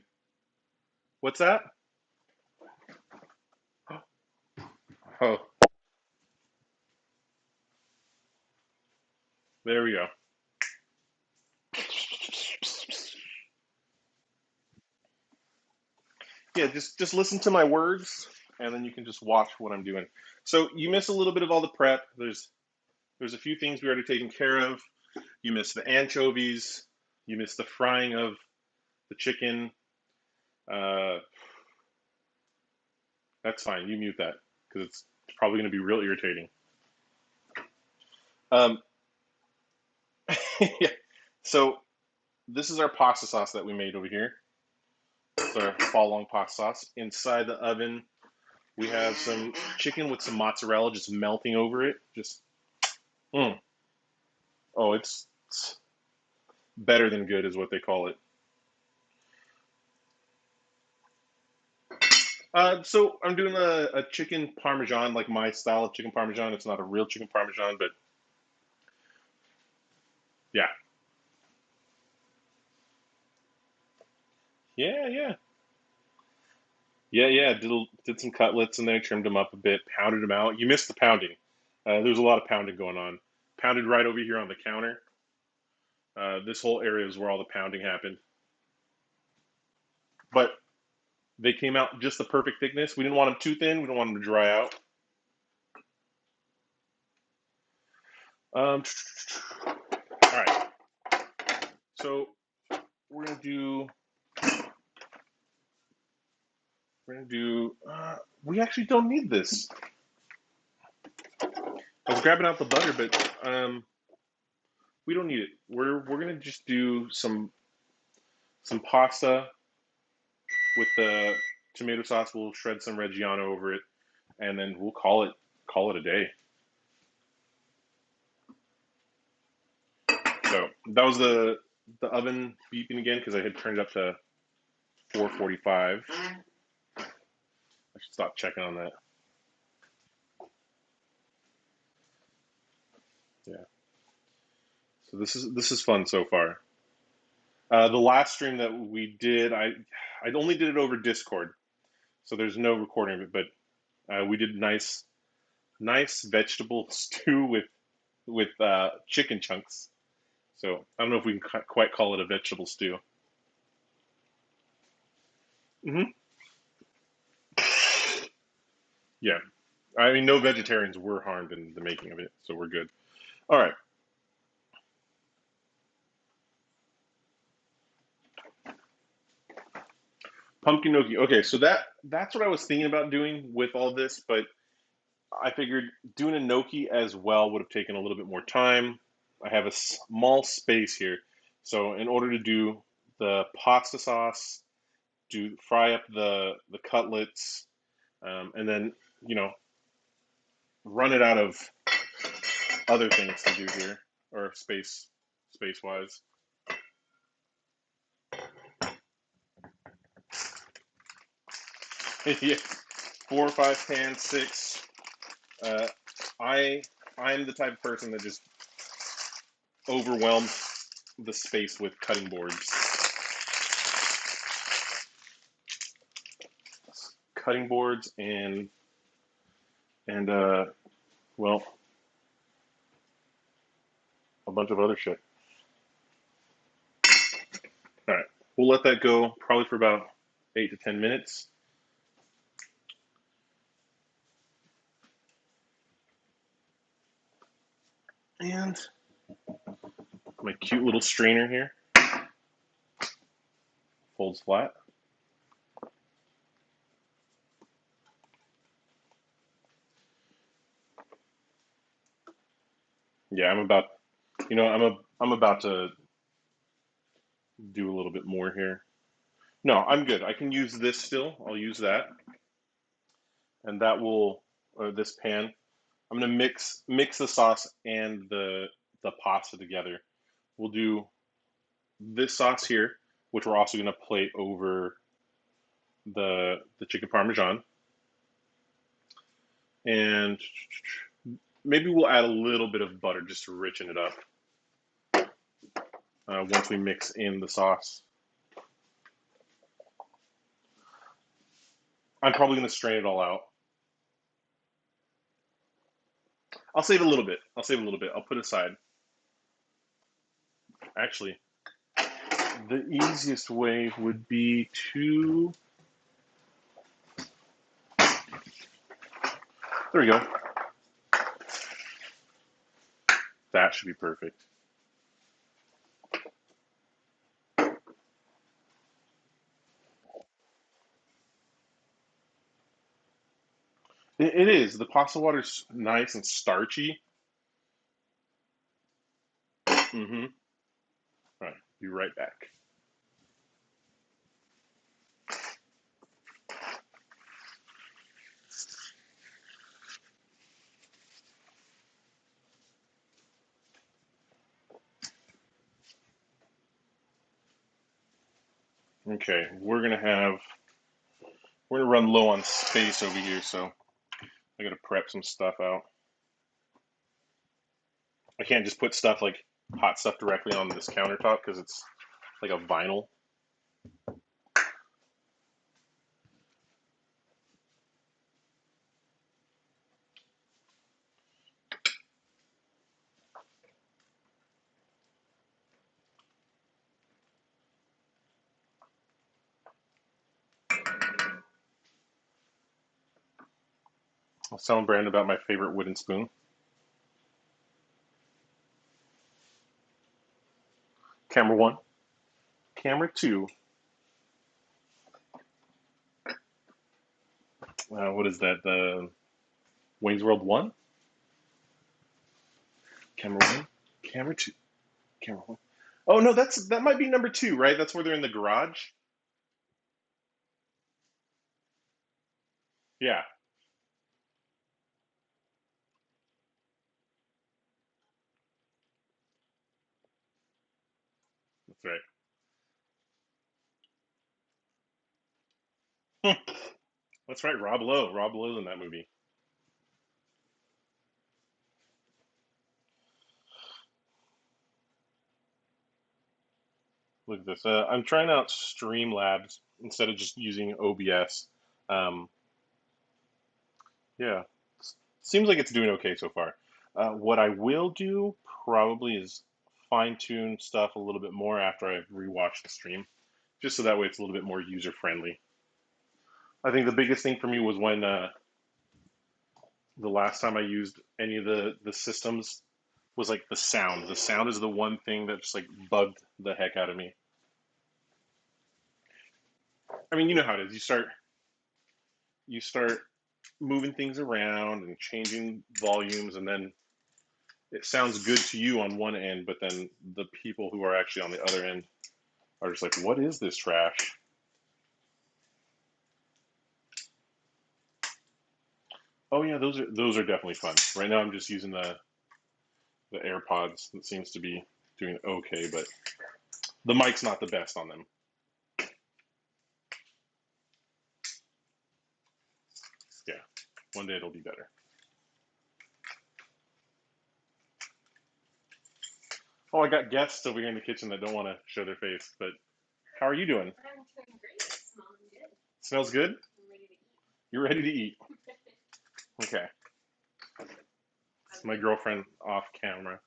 What's that? Oh, there we go. Yeah, just listen to my words, and then you can just watch what I'm doing. So you miss a little bit of all the prep. There's a few things we already taken care of. You miss the anchovies. You miss the frying of the chicken. Uh, that's fine. You mute that because it's probably going to be real irritating. Um, Yeah. So this is our pasta sauce that we made over here. It's our fall long pasta sauce. Inside the oven, we have some chicken with some mozzarella just melting over it. Just, mm. Oh, it's better than good, is what they call it. So I'm doing a chicken parmesan, like my style of chicken parmesan. It's not a real chicken parmesan, but yeah, yeah, yeah, yeah. Did some cutlets in there, trimmed them up a bit, pounded them out. You missed the pounding. There was a lot of pounding going on. Pounded right over here on the counter. This whole area is where all the pounding happened. But they came out just the perfect thickness. We didn't want them too thin. We don't want them to dry out. All right. So we're gonna do. We're gonna do. We actually don't need this. I was grabbing out the butter, but we don't need it. We're gonna just do some pasta with the tomato sauce. We'll shred some Reggiano over it, and then we'll call it a day. So that was the oven beeping again because I had turned it up to 445. I should stop checking on that. Yeah. So this is fun so far. The last stream that we did, I only did it over Discord, so there's no recording of it. But we did nice vegetable stew with chicken chunks. So I don't know if we can quite call it a vegetable stew. Hmm. Yeah, I mean, no vegetarians were harmed in the making of it, so we're good. All right, pumpkin gnocchi. Okay, so that's what I was thinking about doing with all this, but I figured doing a gnocchi as well would have taken a little bit more time. I have a small space here, so in order to do the pasta sauce, do fry up the cutlets, and then you know run it out of other things to do here or space wise. Yeah, 4 or 5 pans, six. Uh, I I'm the type of person that just overwhelms the space with cutting boards. Cutting boards and well, a bunch of other shit. All right, we'll let that go probably for about 8 to 10 minutes. And my cute little strainer here folds flat. Yeah, I'm about to do a little bit more here. No, I'm good. I can use this still. I'll use that, and that will this pan. I'm gonna mix the sauce and the pasta together. We'll do this sauce here, which we're also gonna plate over the chicken parmesan, and maybe we'll add a little bit of butter just to richen it up once we mix in the sauce. I'm probably gonna strain it all out. I'll save a little bit. I'll save a little bit. I'll put it aside. Actually, the easiest way would be to. There we go. That should be perfect. It is. The pasta water's nice and starchy. Mm-hmm. All right. Be right back. Okay, we're gonna run low on space over here, so I gotta prep some stuff out. I can't just put stuff like hot stuff directly on this countertop because it's like a vinyl. I was telling Brandon about my favorite wooden spoon. Camera one, camera two. What is that? The Wayne's World one. Camera one, camera two, camera one. Oh no, that might be number two, right? That's where they're in the garage. Yeah, that's right. That's right. Rob Lowe. Rob Lowe's in that movie. Look at this. I'm trying out Streamlabs instead of just using OBS. Um, yeah, seems like it's doing okay so far. What I will do probably is fine tune stuff a little bit more after I've rewatched the stream, just so that way it's a little bit more user friendly. I think the biggest thing for me was when the last time I used any of the systems was like the sound. The sound is the one thing that just like bugged the heck out of me. I mean, you know how it is. You start moving things around and changing volumes, and then it sounds good to you on one end, but then the people who are actually on the other end are just like, "What is this trash?" Oh yeah, those are definitely fun. Right now, I'm just using the AirPods. That seems to be doing okay, but the mic's not the best on them. Yeah, one day it'll be better. Oh, I got guests over here in the kitchen that don't want to show their face, but how are you doing? I'm doing great. Smelling good. Smells good? I'm ready to eat. You're ready to eat? Okay. It's my girlfriend off camera.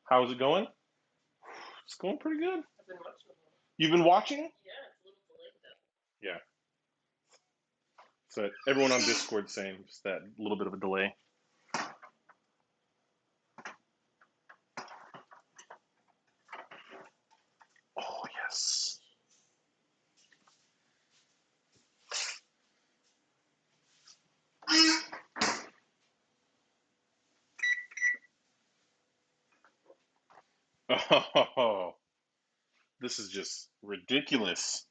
How's it going? It's going pretty good. I've been watching. You've been watching? Yeah, it's a little delayed though. Yeah. So everyone on Discord saying just that little bit of a delay. Oh yes. Oh, this is just ridiculous.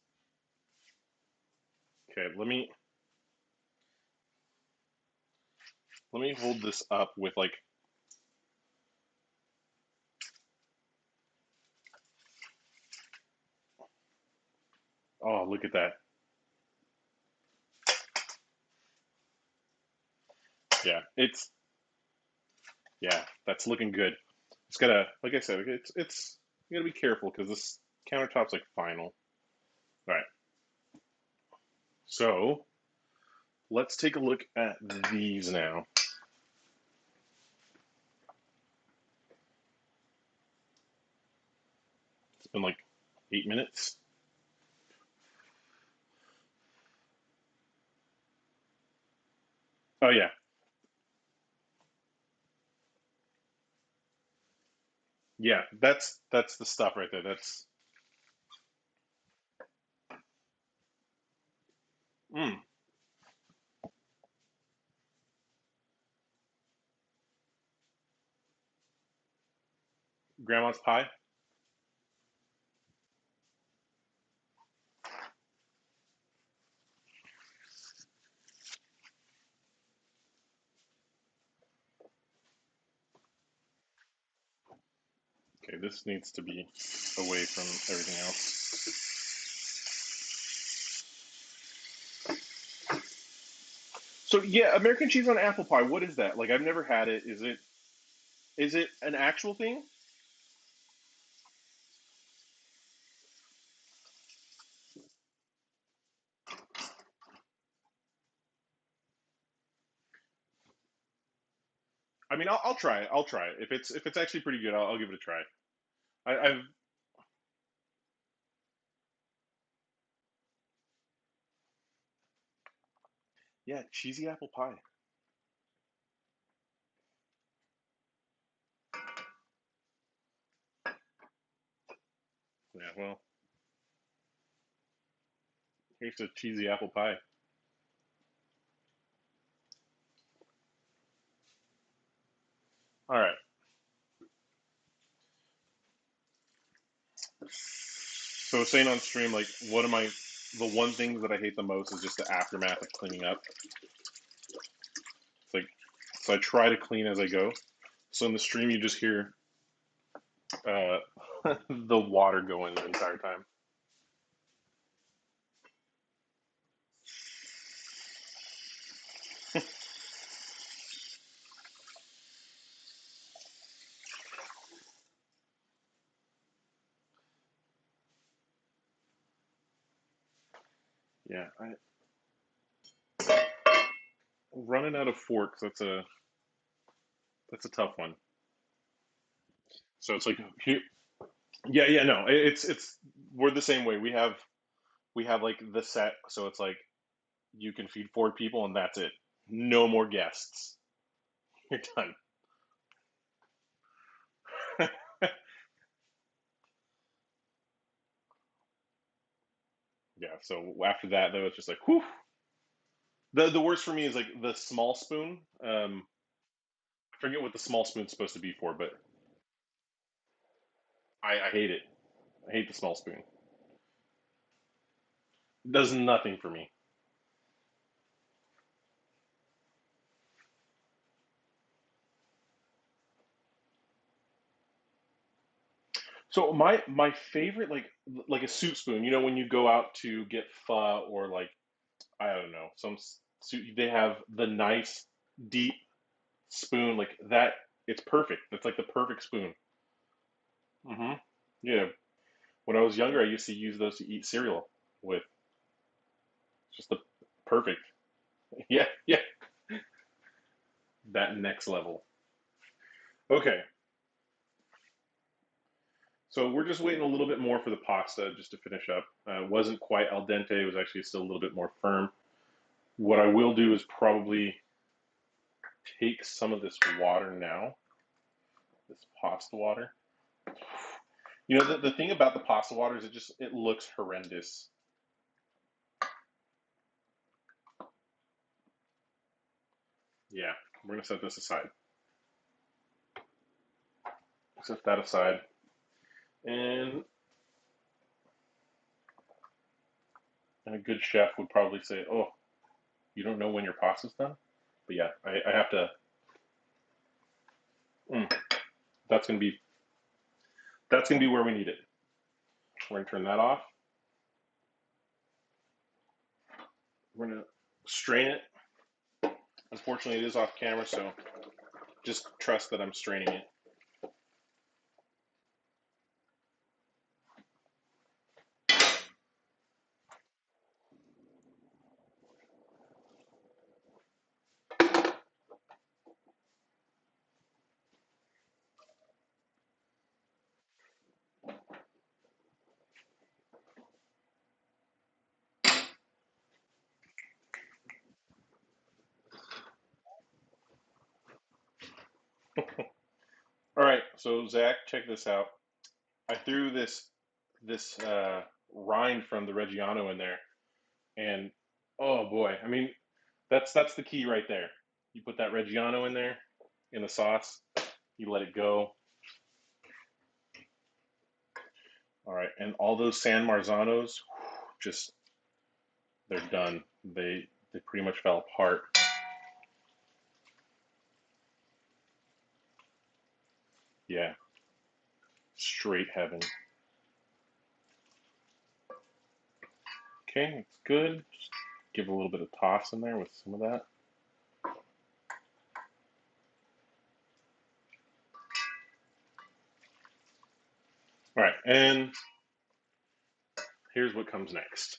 Okay, let me hold this up with like. Oh, look at that. Yeah, that's looking good. It's gotta, like I said, it's you gotta be careful because this countertop's like final. All right, so let's take a look at these now. It's been like 8 minutes. Oh yeah, yeah. That's the stuff right there. That's mm, Grandma's pie. Okay, this needs to be away from everything else. So yeah, American cheese on apple pie. What is that? Like I've never had it. Is it an actual thing? I mean, I'll try it. I'll try it. If it's actually pretty good, I'll give it a try. I've yeah, cheesy apple pie. Yeah, well, here's the cheesy apple pie. All right. So saying on stream, like, what am I? The one thing that I hate the most is just the aftermath of cleaning up. It's like, so I try to clean as I go. So in the stream, you just hear uh, the water going the entire time. Yeah, running out of forks. That's a tough one. So it's like here, yeah, yeah, no, it's we're the same way. We have like the set, so it's like you can feed four people and that's it. No more guests. You're done. Yeah. So after that, though, it's just like whew. The worst for me is like the small spoon. I forget what the small spoon's supposed to be for, but I hate it. I hate the small spoon. It does nothing for me. So my favorite like a soup spoon. You know when you go out to get pho or like I don't know some soup, they have the nice deep spoon like that. It's perfect. It's like the perfect spoon. Hmm. Yeah. When I was younger, I used to use those to eat cereal with. Just the perfect. Yeah, yeah. That next level. Okay, so we're just waiting a little bit more for the pasta just to finish up. It wasn't quite al dente. It was actually still a little bit more firm. What I will do is probably take some of this water now, this pasta water. You know, the thing about the pasta water is it looks horrendous. Yeah, we're gonna set this aside. Set that aside. And a good chef would probably say, "Oh, you don't know when your pasta's done." But yeah, I have to. Mm, that's gonna be where we need it. We're gonna turn that off. We're gonna strain it. Unfortunately, it is off camera, so just trust that I'm straining it. All right, so Zach, check this out. I threw this rind from the Reggiano in there, and oh boy, I mean that's the key right there. You put that Reggiano in there in the sauce, you let it go. All right, and all those San Marzanos, just they're done. They pretty much fell apart. Yeah, straight heaven. Okay, it's good. Just give a little bit of toss in there with some of that. All right, and here's what comes next.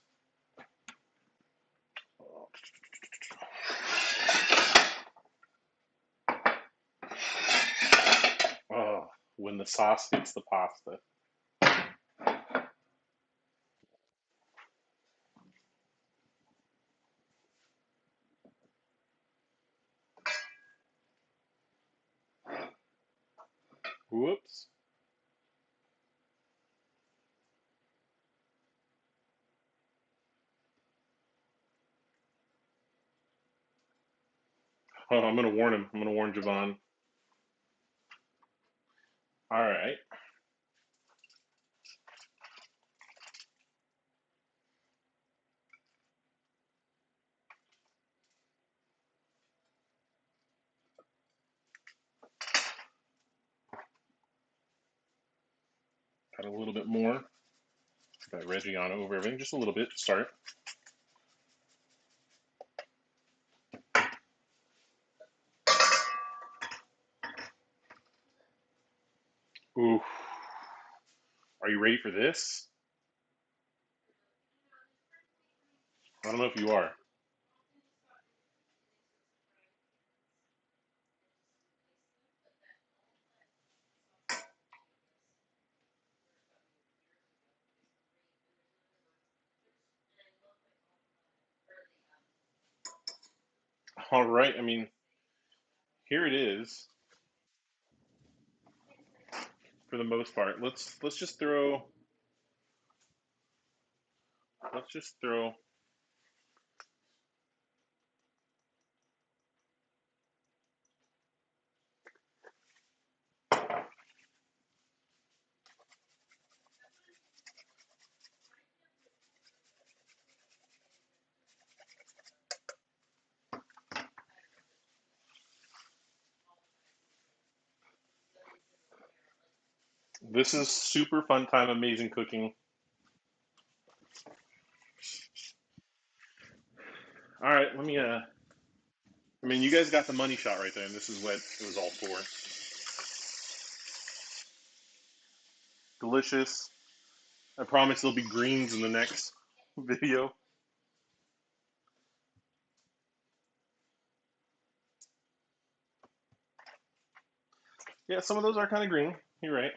Oh, when the sauce hits the pasta. Whoops. Oh, I'm gonna warn him. I'm gonna warn Javon. All right. Got a little bit more. Got Reggiano over everything, just a little bit to start. Ooh, are you ready for this? I don't know if you are. All right. I mean, here it is for the most part. Let's just throw. Let's just throw. This is super fun time, amazing cooking. All right, let me. I mean, you guys got the money shot right there, and this is what it was all for. Delicious. I promise there'll be greens in the next video. Yeah, some of those are kind of green. You're right.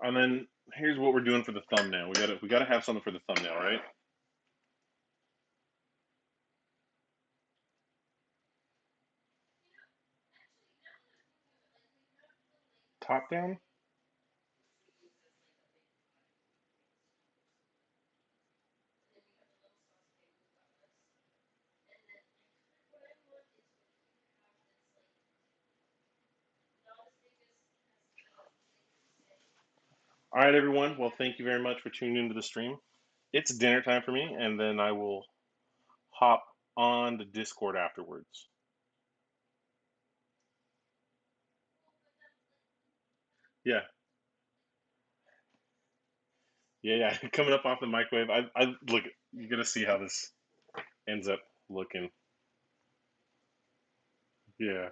And then here's what we're doing for the thumbnail. We gotta have something for the thumbnail, right? Top down. All right, everyone. Well, thank you very much for tuning into the stream. It's dinner time for me, and then I will hop on the Discord afterwards. Yeah, yeah. Coming up off the microwave. I look. You're gonna see how this ends up looking. Yeah.